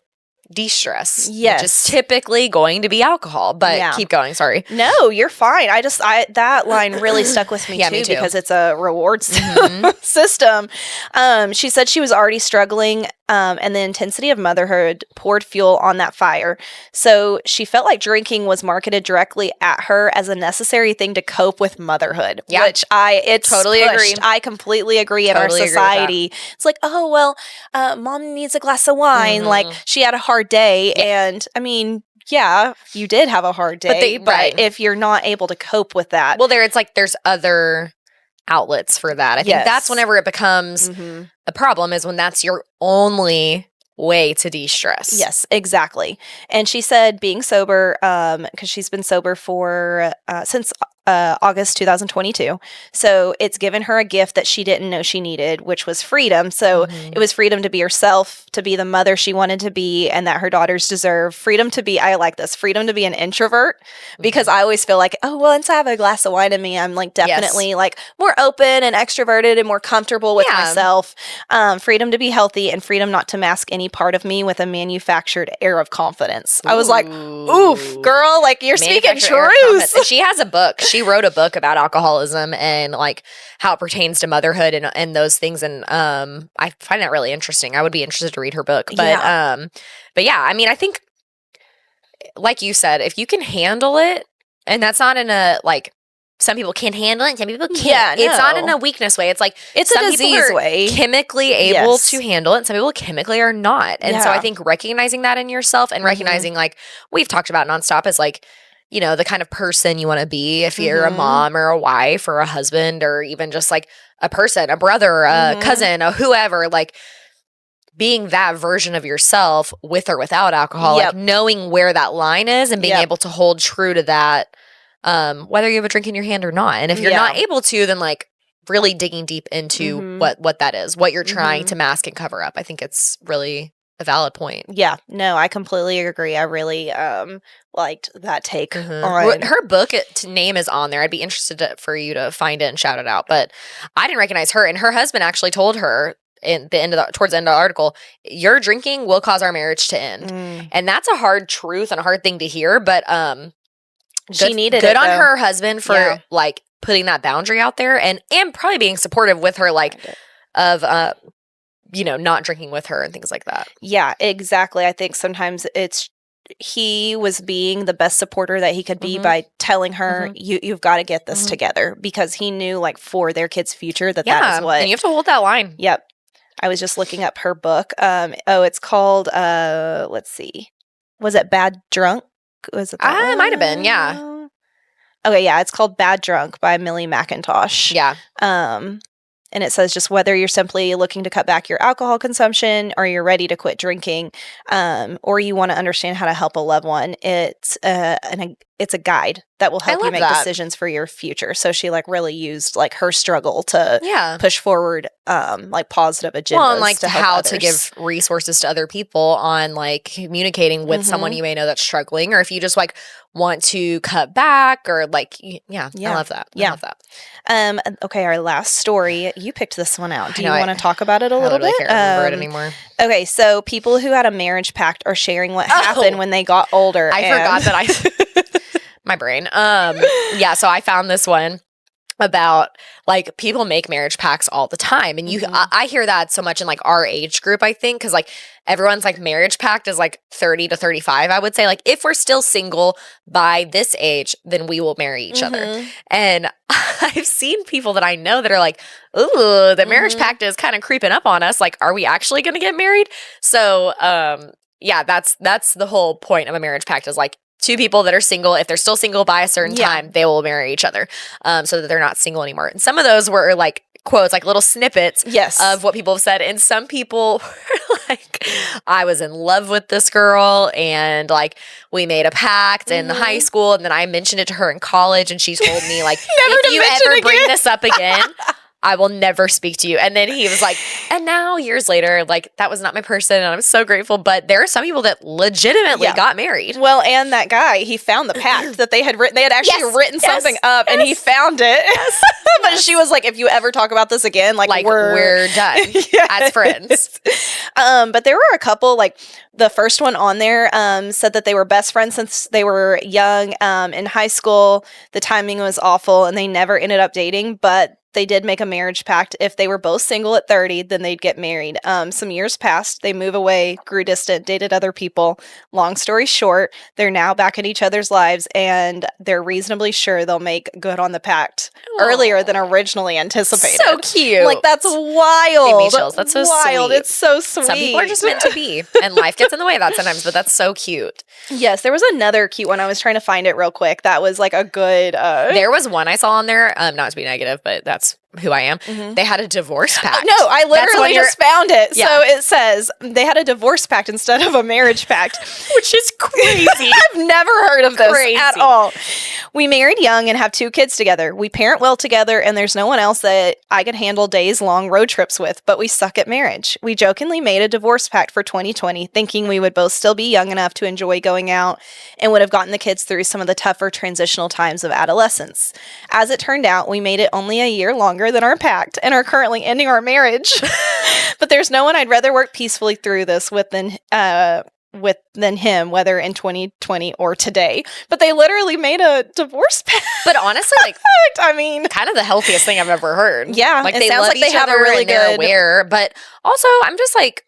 de-stress, which is typically going to be alcohol. But keep going, sorry. No, you're fine. That line really stuck with me, me too, because it's a reward system. She said she was already struggling, and the intensity of motherhood poured fuel on that fire. So she felt like drinking was marketed directly at her as a necessary thing to cope with motherhood, which it's totally agree. I completely agree. In our society, it's like, oh, well, mom needs a glass of wine. Like, she had a hard day, and I mean, yeah, you did have a hard day, but if you're not able to cope with that, well, there's other outlets for that. I think that's whenever it becomes a problem, is when that's your only way to de-stress. Yes, exactly. And she said being sober, because she's been sober for since August 2022. So it's given her a gift that she didn't know she needed, which was freedom. So it was freedom to be herself, to be the mother she wanted to be, and that her daughters deserve. Freedom to be, I like this, freedom to be an introvert, because I always feel like, oh, once I have a glass of wine in me, I'm like definitely like more open and extroverted and more comfortable with myself. Freedom to be healthy, and freedom not to mask any part of me with a manufactured air of confidence. I was like, oof, girl, like you're speaking truth. And she has a book. She wrote a book about alcoholism and like how it pertains to motherhood and those things. And I find that really interesting. I would be interested to read her book. But yeah, I mean, I think, like you said, if you can handle it, and that's not in a like, some people can handle it and some people can't. It's not in a weakness way. It's like it's a disease way. Chemically able to handle it, and some people chemically are not. And so I think recognizing that in yourself and recognizing, like we've talked about nonstop, is like, you know, the kind of person you want to be if you're a mom or a wife or a husband or even just like a person, a brother, a cousin, a whoever, like being that version of yourself with or without alcohol, like knowing where that line is and being able to hold true to that, whether you have a drink in your hand or not. And if you're not able to, then like really digging deep into what that is, what you're trying to mask and cover up. I think it's really a valid point. Yeah, no, I completely agree. I really liked that take on her book. Name is on there. I'd be interested for you to find it and shout it out. But I didn't recognize her, and her husband actually told her towards the end of the article, your drinking will cause our marriage to end. And that's a hard truth and a hard thing to hear. But she needed good it, on though. her husband for like putting that boundary out there and probably being supportive with her, like of you know, not drinking with her and things like that. Yeah, exactly. I think sometimes he was being the best supporter that he could be by telling her, you've got to get this together, because he knew, like, for their kid's future that is what. And you have to hold that line. Yep. I was just looking up her book. It's called, let's see. Was it Bad Drunk? Was it that It might have been, yeah. Okay, yeah, it's called Bad Drunk by Millie McIntosh. Yeah. And it says just whether you're simply looking to cut back your alcohol consumption, or you're ready to quit drinking, or you want to understand how to help a loved one, it's a guide that will help you make decisions for your future. So she like really used like her struggle to push forward like positive agendas. Well, and like to how others. To give resources to other people on like communicating with someone you may know that's struggling, or if you just like want to cut back, or like I love that. I love that. Okay, our last story. You picked this one out. Do you want to talk about it a little bit? I can't remember it anymore. Okay, so people who had a marriage pact are sharing what happened when they got older. I forgot that my brain. So I found this one about like people make marriage pacts all the time, and I hear that so much in like our age group, I think, because like everyone's like marriage pact is like 30 to 35. I would say like if we're still single by this age, then we will marry each other. And I've seen people that I know that are like, ooh, the marriage pact is kind of creeping up on us. Like, are we actually going to get married? So that's the whole point of a marriage pact, is like two people that are single, if they're still single by a certain time, they will marry each other, so that they're not single anymore. And some of those were like quotes, like little snippets of what people have said. And some people were like, I was in love with this girl, and like we made a pact in high school, and then I mentioned it to her in college, and she told me like, if you ever bring this up again, I will never speak to you. And then he was like, and now years later, like that was not my person. And I'm so grateful. But there are some people that legitimately got married. Well, and that guy, he found the pact that they had written. They had actually written something up and he found it. But she was like, if you ever talk about this again, like we're done as friends. But there were a couple, like the first one on there said that they were best friends since they were young. In high school, the timing was awful and they never ended up dating, but they did make a marriage pact. If they were both single at 30, then they'd get married. Some years passed. They move away, grew distant, dated other people. Long story short, they're now back in each other's lives, and they're reasonably sure they'll make good on the pact earlier than originally anticipated. So cute. Like, that's wild. Give me chills. That's so wild. sweet. It's so sweet. Some people are just meant to be, and life gets in the way of that sometimes, but that's so cute. Yes, there was another cute one. I was trying to find it real quick. That was like a good... There was one I saw on there, not to be negative, but that's who I am. They had a divorce pact. No, I literally just found it. Yeah. So it says they had a divorce pact instead of a marriage pact. Which is crazy. I've never heard of this at all. We married young and have 2 kids together. We parent well together, and there's no one else that I could handle days-long road trips with, but we suck at marriage. We jokingly made a divorce pact for 2020, thinking we would both still be young enough to enjoy going out and would have gotten the kids through some of the tougher transitional times of adolescence. As it turned out, we made it only a year longer than our pact and are currently ending our marriage. But there's no one I'd rather work peacefully through this with than him, whether in 2020 or today. But they literally made a divorce pact. But honestly, like, I mean, kind of the healthiest thing I've ever heard. Yeah, like it they sounds love like they each have a other really and they're good aware. But also, I'm just like,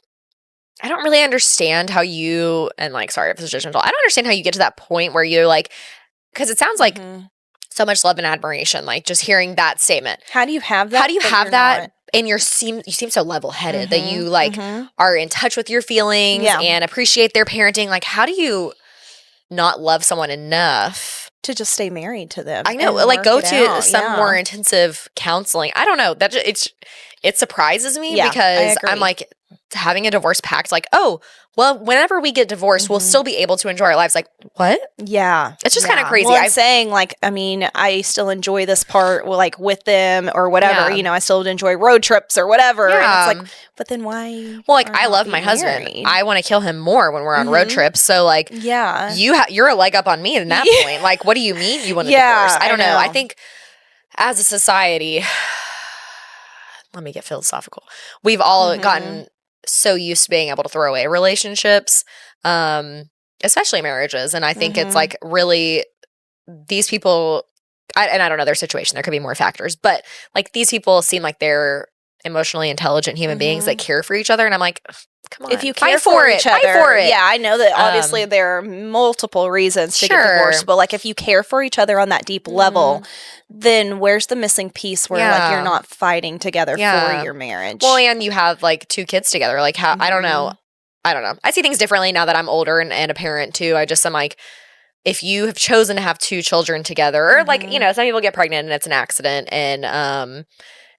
I don't really understand how you, and like, sorry if this is judgmental, I don't understand how you get to that point where you're like, because it sounds like so much love and admiration, like just hearing that statement. How do you have that? How do you have that? And you seem so level-headed that you like are in touch with your feelings and appreciate their parenting. Like, how do you not love someone enough to just stay married to them? I know, like go to some more intensive counseling. I don't know. That it surprises me because I'm like, having a divorce pact, like, oh, well, whenever we get divorced, we'll still be able to enjoy our lives. Like, what? Yeah. It's just kind of crazy. Well, I'm saying, like, I mean, I still enjoy this part, like, with them or whatever. You know, I still enjoy road trips or whatever. Yeah. And it's like, but then why? Well, like, I love my husband. Married? I want to kill him more when we're on road trips. So, like, you're a leg up on me in that point. Like, what do you mean you want a divorce? I don't know. I think as a society, let me get philosophical. We've all gotten so used to being able to throw away relationships, especially marriages. And I think it's like really these people, and I don't know their situation, there could be more factors, but like these people seem like they're emotionally intelligent human beings that care for each other. And I'm like, come on. If you care for each other. Fight for it. Yeah, I know that obviously there are multiple reasons to get divorced, but like if you care for each other on that deep level, then where's the missing piece where like you're not fighting together for your marriage? Well, and you have like 2 kids together. Like how I don't know. I see things differently now that I'm older and a parent too. I'm like, if you have chosen to have 2 children together, or like, you know, some people get pregnant and it's an accident and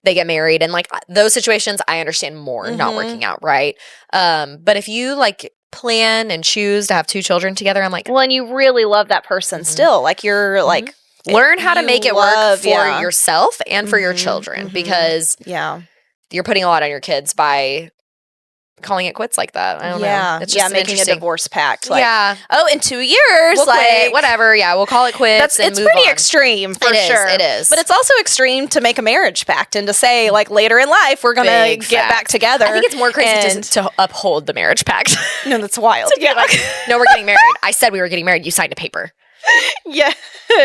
they get married, and like those situations I understand more not working out right. But if you like plan and choose to have 2 children together, I'm like, well, and you really love that person still. Like you're like, learn how to make it work for yourself and for your children because you're putting a lot on your kids by calling it quits like that. I don't know. It's just making a divorce pact. Like, in 2 years, we'll like quit, whatever. Yeah, we'll call it quits. It's pretty extreme for sure. It is. But it's also extreme to make a marriage pact and to say like later in life we're gonna get back together. I think it's more crazy to uphold the marriage pact. No, that's wild. Like, no, we're getting married. I said we were getting married. You signed a paper. Yes.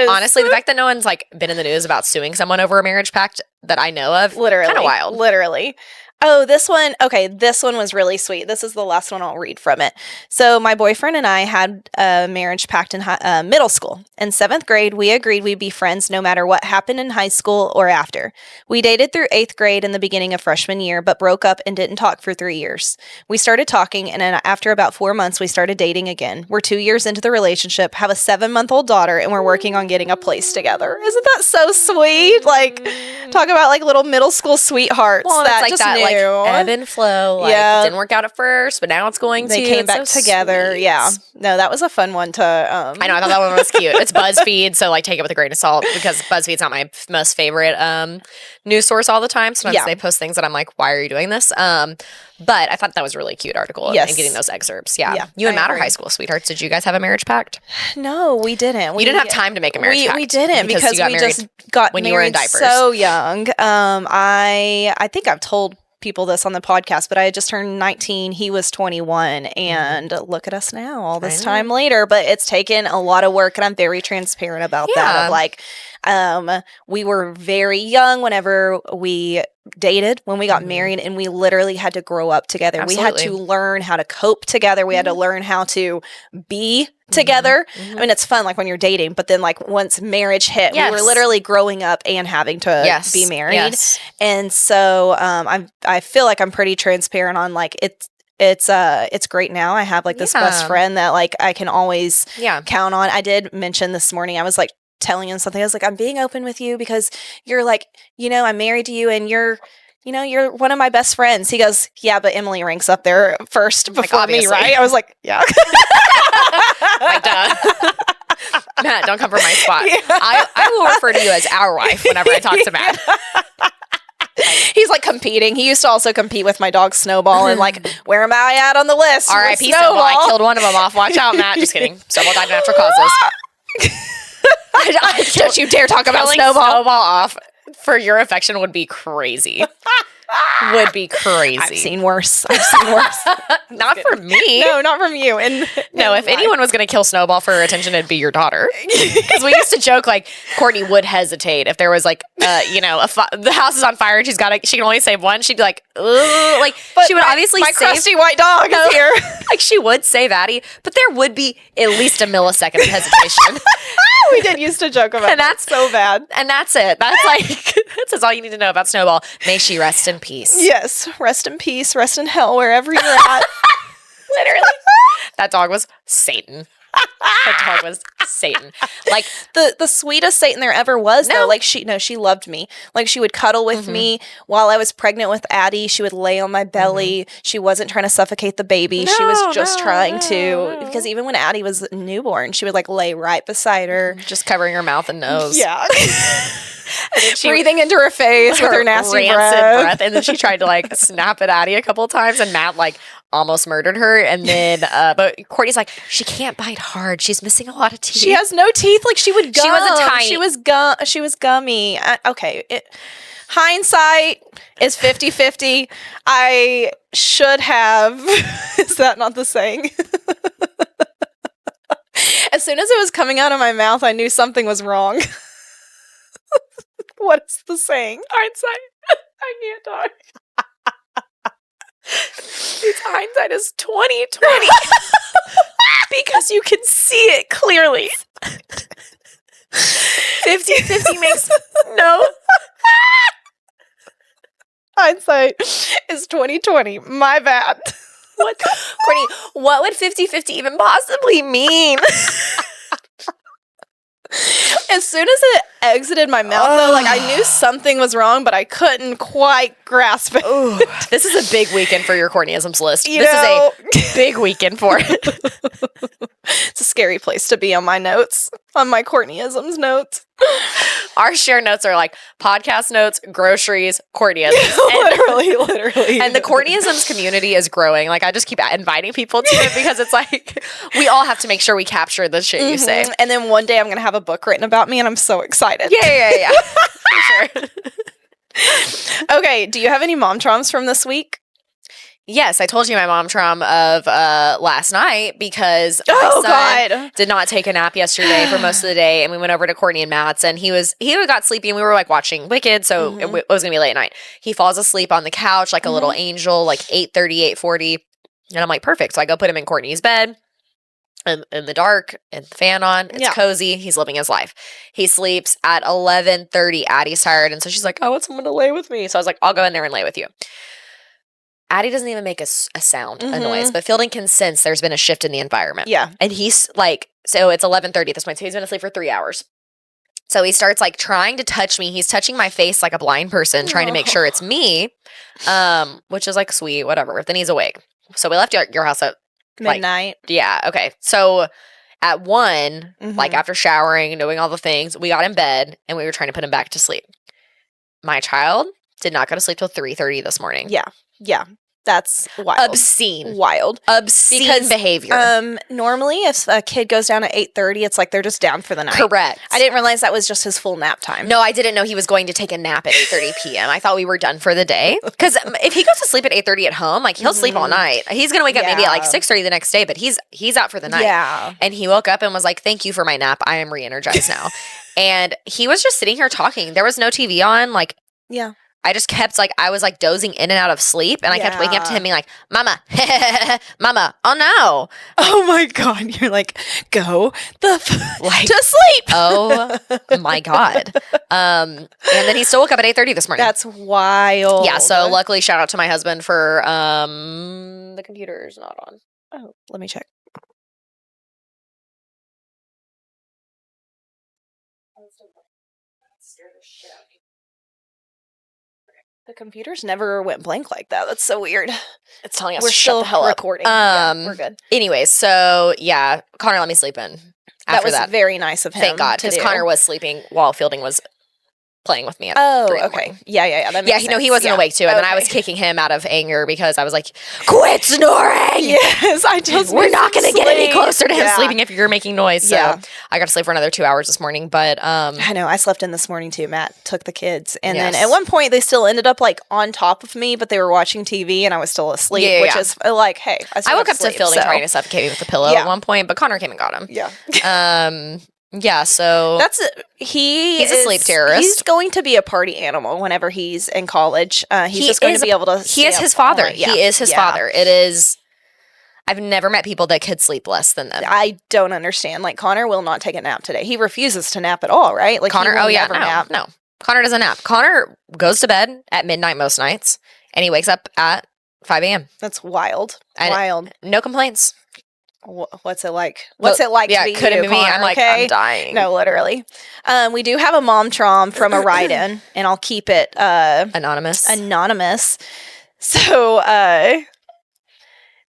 Honestly, the fact that no one's like been in the news about suing someone over a marriage pact that I know of, literally, kind of wild. Literally. Oh, this one. Okay, this one was really sweet. This is the last one I'll read from it. So my boyfriend and I had a marriage pact in middle school. In 7th grade, we agreed we'd be friends no matter what happened in high school or after. We dated through 8th grade and the beginning of freshman year, but broke up and didn't talk for 3 years. We started talking, and then after about 4 months, we started dating again. We're 2 years into the relationship, have a 7-month-old daughter, and we're working on getting a place together. Isn't that so sweet? Like, talk about like little middle school sweethearts that like just knew like ebb and flow. Like it didn't work out at first, but now it's going they to. came back together. Sweet. Yeah. No, that was a fun one to I know, I thought that one was cute. It's BuzzFeed, so like take it with a grain of salt because BuzzFeed's not my most favorite news source all the time. Sometimes they post things that I'm like, why are you doing this? But I thought that was a really cute article and getting those excerpts. Yeah. You and Matt are high school sweethearts. Did you guys have a marriage pact? No, we didn't. You didn't have time to make a marriage pact. We didn't because we just got when married you were in diapers. So young. I think I've told people this on the podcast, but I had just turned 19. He was 21, and look at us now, all this time later. But it's taken a lot of work, and I'm very transparent about that. Of like, we were very young whenever we dated, when we got married, and we literally had to grow up together. Absolutely. We had to learn how to cope together. We had to learn how to be together. I mean, it's fun like when you're dating, but then like once marriage hit, we were literally growing up and having to be married. And so I feel like I'm pretty transparent on like it's great now. I have like this best friend that like I can always count on. I did mention this morning, I was like telling him something. I was like, I'm being open with you because you're like, I'm married to you and you're one of my best friends. He goes, yeah, but Emily ranks up there first before me, right? I was like, yeah. Like, duh. Matt, don't come for my spot. Yeah. I will refer to you as our wife whenever I talk to Matt. He's like competing. He used to also compete with my dog Snowball and like, where am I at on the list? R.I.P. Snowball. I killed one of them off. Watch out, Matt. Just kidding. Snowball died of natural causes. Don't you dare talk about Snowball. Snowball off for your affection would be crazy. Would be crazy. I've seen worse. Not from me. No, not from you. And no, if anyone was going to kill Snowball for her attention, it'd be your daughter. Because we used to joke like Kortnie would hesitate if there was like, the house is on fire and she can only save one. She'd be like, ugh. Like, but she would obviously my crusty white dog is here. Like she would save Addie, but there would be at least a millisecond of hesitation. We did used to joke about, and that's so bad. And that's it. That's like that's all you need to know about Snowball. May she rest in peace. Yes, rest in peace, rest in hell, wherever you're at. Literally, that dog was Satan. That dog was Satan. Like the sweetest Satan there ever was. Though, like she loved me. Like she would cuddle with me while I was pregnant with Addie. She would lay on my belly. She wasn't trying to suffocate the baby. She was just trying to, because even when Addie was newborn, she would like lay right beside her, just covering her mouth and nose. Yeah. Breathing into her face with her nasty breath. And then she tried to like snap at Addie a couple of times, and Matt like almost murdered her. And then, but Kortnie's like, she can't bite hard. She's missing a lot of teeth. She has no teeth. Like she would gum. She was a tiny. She was gummy. Okay. Hindsight is 50-50. I should have. Is that not the saying? As soon as it was coming out of my mouth, I knew something was wrong. What's the saying? Hindsight. I can't talk. Hindsight is 20/20 because you can see it clearly. 50-50 makes no. Hindsight is 20/20. My bad. What, Kortnie? What would 50-50 even possibly mean? As soon as it exited my mouth, though, like I knew something was wrong, but I couldn't quite grasp it. Ooh, this is a big weekend for your Kortnieisms list. This is a big weekend for it. It's a scary place to be on my notes, on my Kortnieisms notes. Our share notes are like podcast notes, groceries, Kortnieisms. Literally. And the Kortnieisms community is growing. Like I just keep inviting people to it because it's like we all have to make sure we capture the shit you say. And then one day I'm going to have a book written about me and I'm so excited. Yeah. For sure. Okay, do you have any mom traumas from this week? Yes, I told you my mom trauma of last night because my son did not take a nap yesterday for most of the day, and we went over to Kortnie and Matt's, and he got sleepy, and we were like watching Wicked, so it was gonna be late at night. He falls asleep on the couch like a little angel, like 8:30, 8:40, and I'm like, perfect. So I go put him in Kortnie's bed. In the dark, and the fan on. It's cozy. He's living his life. He sleeps at 11:30. Addie's tired, and so she's like, I want someone to lay with me. So I was like, I'll go in there and lay with you. Addie doesn't even make a sound, a noise, but Fielding can sense there's been a shift in the environment. Yeah. And he's like, so it's 11:30 at this point, so he's been asleep for 3 hours. So he starts like trying to touch me. He's touching my face like a blind person, trying to make sure it's me, which is like sweet, whatever. Then he's awake. So we left your house at midnight. Yeah. Okay. So at 1, like after showering, doing all the things, we got in bed and we were trying to put him back to sleep. My child did not go to sleep till 3:30 this morning. Yeah. Yeah. That's wild. Obscene behavior. Normally, if a kid goes down at 8:30, it's like they're just down for the night. Correct. I didn't realize that was just his full nap time. No, I didn't know he was going to take a nap at 8:30 p.m. I thought we were done for the day. Because if he goes to sleep at 8:30 at home, like he'll sleep all night. He's going to wake up maybe at like 6:30 the next day, but he's out for the night. Yeah. And he woke up and was like, "Thank you for my nap. I am re-energized now." And he was just sitting here talking. There was no TV on. Like, yeah. I just kept I was like dozing in and out of sleep, and I kept waking up to him being like, "Mama, mama, oh no." Oh my God. You're like, go to sleep. Oh my God. And then he still woke up at 8:30 this morning. That's wild. Yeah. So luckily, shout out to my husband for the computer's not on. Oh, let me check. The computers never went blank like that. That's so weird. It's telling us we're to shut still the hell recording. up. We're good. Anyways, so yeah, Connor let me sleep in. That was very nice of him. Thank God, because Connor was sleeping while Fielding was playing with me at 3 okay. Yeah. That makes sense. He wasn't awake too. And then I was kicking him out of anger because I was like, "Quit snoring!" Yes, I just we're not going to get any closer to him sleeping if you're making noise. So yeah. I got to sleep for another 2 hours this morning. But I know I slept in this morning too. Matt took the kids, and then at one point they still ended up like on top of me, but they were watching TV and I was still asleep, which is like, hey, I woke up to Fielding trying to suffocate me with a pillow at one point, but Connor came and got him. Yeah. Yeah, so he's a sleep terrorist. He's going to be a party animal whenever he's in college. He's just going to be able to. He is his father. He is his father. It is. I've never met people that could sleep less than them. I don't understand. Like Connor will not take a nap today. He refuses to nap at all. Right? Like Connor. Nap. No. Connor doesn't nap. Connor goes to bed at midnight most nights, and he wakes up at 5 a.m. That's wild. No complaints. What's it like? What's it like to be couldn't be me. Connor, I'm like, I'm dying. No, literally. We do have a mom trom from a write-in, and I'll keep it anonymous. So,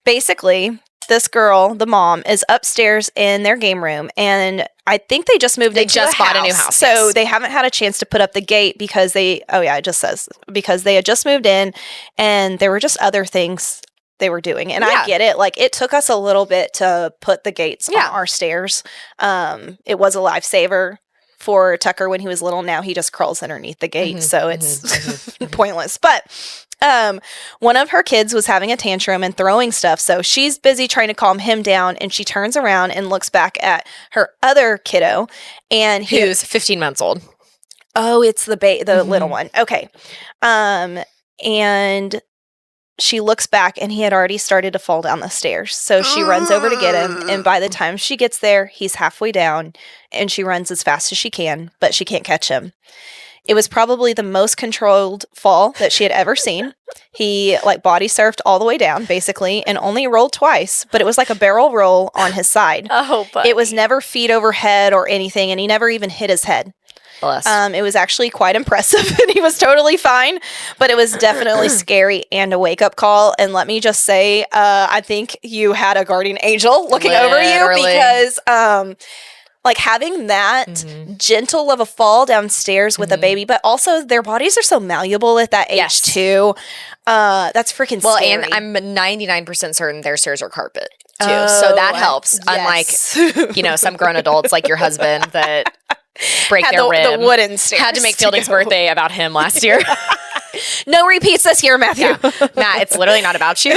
basically, this girl, the mom, is upstairs in their game room, and I think they just moved. They just bought a new house, so they haven't had a chance to put up the gate because it just says because they had just moved in, and there were just other things they were doing. And I get it. Like, it took us a little bit to put the gates on our stairs. It was a lifesaver for Tucker when he was little. Now he just crawls underneath the gate. So it's pointless. But one of her kids was having a tantrum and throwing stuff. So she's busy trying to calm him down. And she turns around and looks back at her other kiddo. And who's 15 months old. Oh, it's the little one. Okay. And she looks back and he had already started to fall down the stairs. So she runs over to get him. And by the time she gets there, he's halfway down and she runs as fast as she can, but she can't catch him. It was probably the most controlled fall that she had ever seen. He body surfed all the way down basically and only rolled twice, but it was like a barrel roll on his side. Oh, buddy. It was never feet over head or anything. And he never even hit his head. Bless. It was actually quite impressive and he was totally fine, but it was definitely scary and a wake-up call. And let me just say, I think you had a guardian angel looking over you because having that gentle of a fall downstairs with a baby, but also their bodies are so malleable at that age too. That's freaking scary. And I'm 99% certain their stairs are carpet too. So that helps. Yes. Unlike, some grown adults like your husband that break their rib. The wooden stairs. Had to make Fielding's birthday about him last year. No repeats this year, Matthew. Yeah. Matt, it's literally not about you.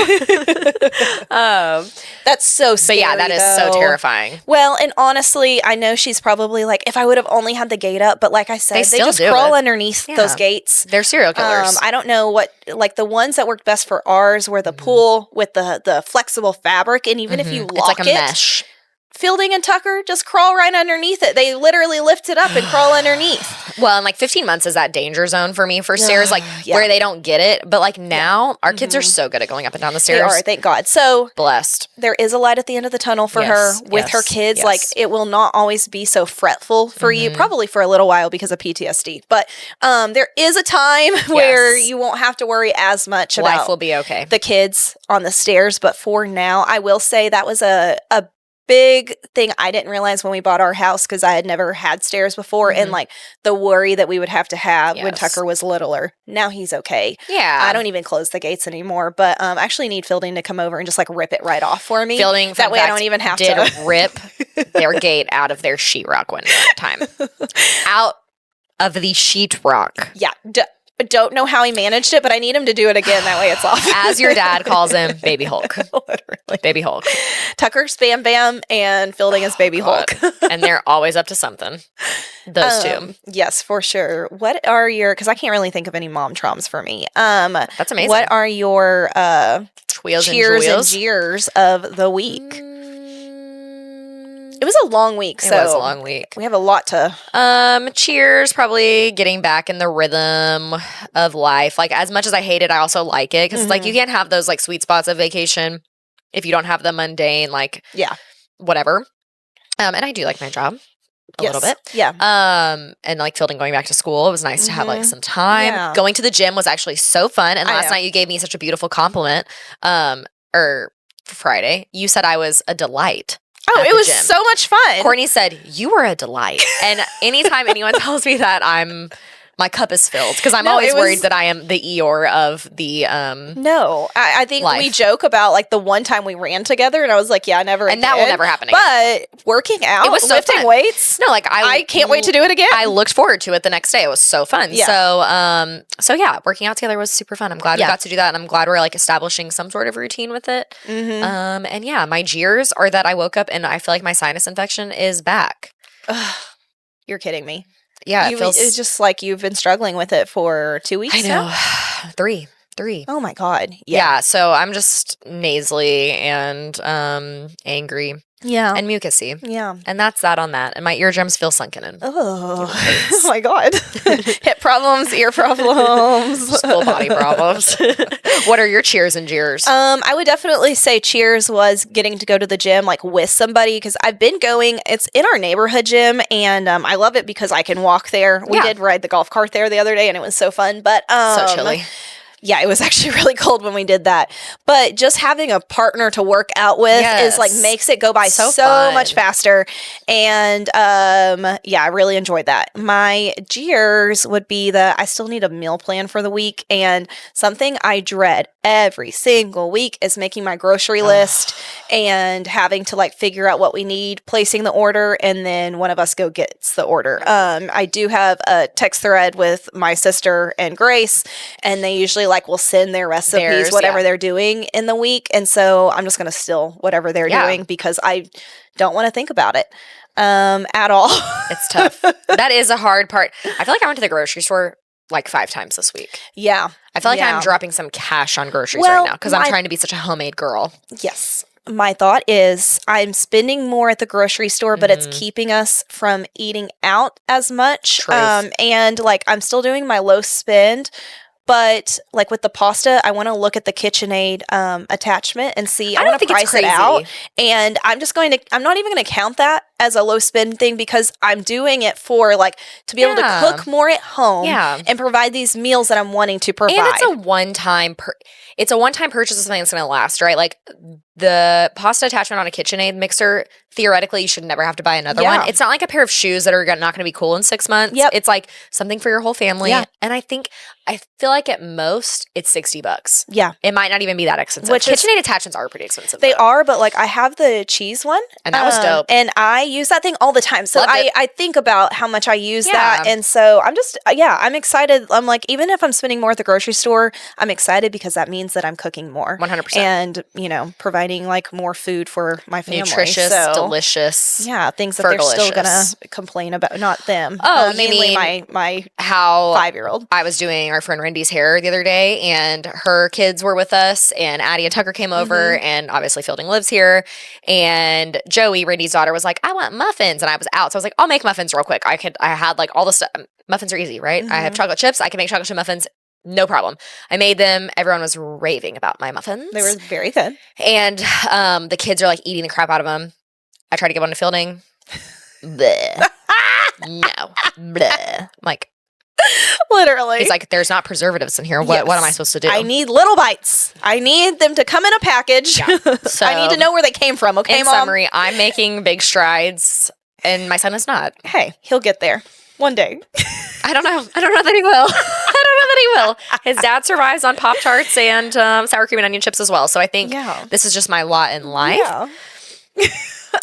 That's so scary. But yeah, that is so terrifying. Well, and honestly, I know she's probably like, if I would have only had the gate up, but like I said, they just crawl underneath those gates. They're serial killers. I don't know what, the ones that worked best for ours were the pool with the flexible fabric, and even if you lock it's like a mesh. Fielding and Tucker just crawl right underneath it. They literally lift it up and crawl underneath. Well, and like 15 months is that danger zone for me for stairs, like where they don't get it. But like now, our kids are so good at going up and down the stairs. They are, thank God. So blessed. There is a light at the end of the tunnel for her with her kids. Like it will not always be so fretful for you, probably for a little while because of PTSD. But there is a time where you won't have to worry as much about life will be okay. The kids on the stairs. But for now, I will say that was a big thing I didn't realize when we bought our house because I had never had stairs before and like the worry that we would have to have when Tucker was littler. Now he's okay. Yeah. I don't even close the gates anymore, but I actually need Fielding to come over and just like rip it right off for me. Fielding, that way I don't even have to rip their gate out of their sheetrock window at the time. Out of the sheetrock. Yeah. Don't know how he managed it, but I need him to do it again. That way it's off. As your dad calls him, Baby Hulk. Literally. Baby Hulk. Tucker's Bam Bam and Fielding is Baby Hulk. And they're always up to something. Those two. Yes, for sure. What are your, because I can't really think of any mom traumas for me. That's amazing. What are your cheers and jeers of the week? It was a long week, so it was a long week. We have a lot to. Cheers, probably getting back in the rhythm of life. Like as much as I hate it, I also like it because it's like you can't have those like sweet spots of vacation if you don't have the mundane, like whatever. And I do like my job a little bit, and like Fielding going back to school, it was nice to have like some time. Yeah. Going to the gym was actually so fun, and last night you gave me such a beautiful compliment. Or Friday, you said I was a delight. Oh, it was so much fun. Kortnie said, you were a delight. And anytime anyone tells me that, my cup is filled. Because I'm always worried that I am the Eeyore of the No, I think life. We joke about like the one time we ran together and I was like, yeah, never and again. That will never happen again. But working out, it was so lifting fun. Weights. No, like I can't wait to do it again. I looked forward to it the next day. It was so fun. Yeah. So yeah, working out together was super fun. I'm glad we got to do that. And I'm glad we're like establishing some sort of routine with it. And yeah, my jeers are that I woke up and I feel like my sinus infection is back. You're kidding me. Yeah, it's just like you've been struggling with it for 2 weeks. I know, now? three. Oh my God! Yeah, so I'm just nasally and angry. Yeah, and mucusy. Yeah, and that's that on that. And my eardrums feel sunken in. Oh my God! Hip problems, ear problems, just full body problems. What are your cheers and jeers? I would definitely say cheers was getting to go to the gym like with somebody because I've been going. It's in our neighborhood gym, and I love it because I can walk there. We did ride the golf cart there the other day, and it was so fun. But so chilly. Yeah, it was actually really cold when we did that. But just having a partner to work out with is like makes it go by so much faster. And yeah, I really enjoyed that. My jeers would be that I still need a meal plan for the week. And something I dread every single week is making my grocery list and having to like figure out what we need, placing the order, and then one of us go gets the order. I do have a text thread with my sister and Grace, and they usually like will send their recipes, whatever they're doing in the week. And so I'm just going to steal whatever they're doing because I don't want to think about it at all. It's tough. That is a hard part. I feel like I went to the grocery store like 5 times this week. Yeah. I feel like I'm dropping some cash on groceries right now because I'm trying to be such a homemade girl. Yes. My thought is I'm spending more at the grocery store, but it's keeping us from eating out as much. And like I'm still doing my low spend. But like with the pasta, I want to look at the KitchenAid attachment and see. I want to price it out, and I'm not even going to count that as a low spend thing because I'm doing it for like to be able to cook more at home and provide these meals that I'm wanting to provide. And it's a one-time purchase of something that's going to last, right? Like the pasta attachment on a KitchenAid mixer, theoretically, you should never have to buy another one. It's not like a pair of shoes that are not going to be cool in 6 months. Yep. It's like something for your whole family. Yeah. And I feel like at most it's $60. Yeah. It might not even be that expensive. KitchenAid attachments are pretty expensive. They are, but like I have the cheese one. And that was dope. And I use that thing all the time. So I think about how much I use that. And so I'm just, I'm excited. I'm like, even if I'm spending more at the grocery store, I'm excited because that means that I'm cooking more. 100%. And, providing like more food for my family. Nutritious, delicious. Yeah, things that they're still going to complain about. Not them. Oh, mainly my how 5-year-old. I was doing our friend Randy's hair the other day, and her kids were with us, and Addie and Tucker came over, and obviously Fielding lives here, and Joey, Randy's daughter, was like, I want muffins, and I was out, so I was like, I'll make muffins real quick. I had like all the stuff. Muffins are easy, right? I have chocolate chips. I can make chocolate chip muffins. No problem. I made them. Everyone was raving about my muffins. They were very good. And the kids are like eating the crap out of them. I tried to give one to Fielding. Bleh. No. Bleh. I'm like, literally. He's like, there's not preservatives in here. What am I supposed to do? I need little bites. I need them to come in a package. Yeah. So, I need to know where they came from. Okay, Mom? Summary, I'm making big strides, and my son is not. Hey, he'll get there one day. I don't know. I don't know that he will. His dad survives on Pop-Tarts and sour cream and onion chips as well. So I think this is just my lot in life. Yeah.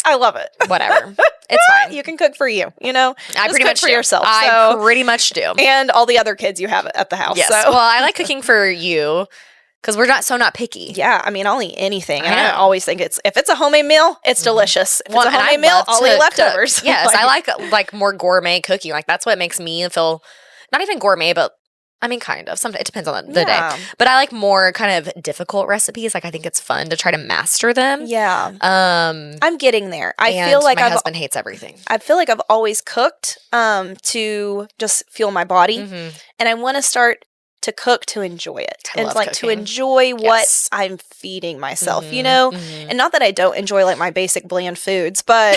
I love it. Whatever. It's fine. You can cook for you, I pretty much for yourself. I pretty much do. And all the other kids you have at the house. Yes. So. Well, I like cooking for you because we're not picky. Yeah. I mean, I'll eat anything. And I always think if it's a homemade meal, it's delicious. If it's a homemade meal, I'll eat leftovers. Yes. I like more gourmet cooking. Like that's what makes me feel not even gourmet, but I mean, kind of. Sometimes it depends on the day. But I like more kind of difficult recipes. Like I think it's fun to try to master them. Yeah. I'm getting there. I feel like my husband hates everything. I feel like I've always cooked to just fuel my body, and I want to start to cook to enjoy it and like cooking. To enjoy what I'm feeding myself. And not that I don't enjoy like my basic bland foods, but.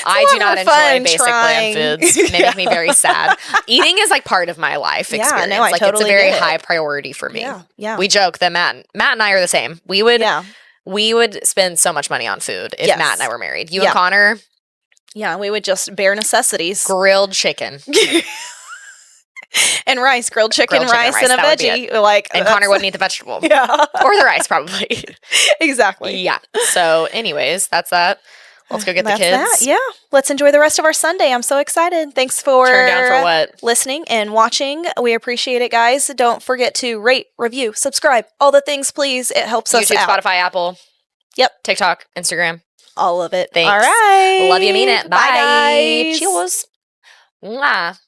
I do not enjoy basic bland foods. They make me very sad. Eating is like part of my life experience. No, I totally it's a very high priority for me. Yeah. We joke that Matt and I are the same. We would spend so much money on food if Matt and I were married. You and Connor? Yeah, we would just bare necessities. Grilled chicken. And rice, grilled chicken, rice, and a veggie. And Connor wouldn't eat the vegetable. Yeah. Or the rice, probably. Exactly. Yeah. So anyways, that's that. Let's go get the kids. That. Yeah. Let's enjoy the rest of our Sunday. I'm so excited. Thanks for turn down for what? Listening and watching. We appreciate it, guys. Don't forget to rate, review, subscribe. All the things, please. It helps us out. YouTube, Spotify, Apple. Yep. TikTok, Instagram. All of it. Thanks. All right. Love you, mean it. Bye. Bye, guys. Cheers. Mwah.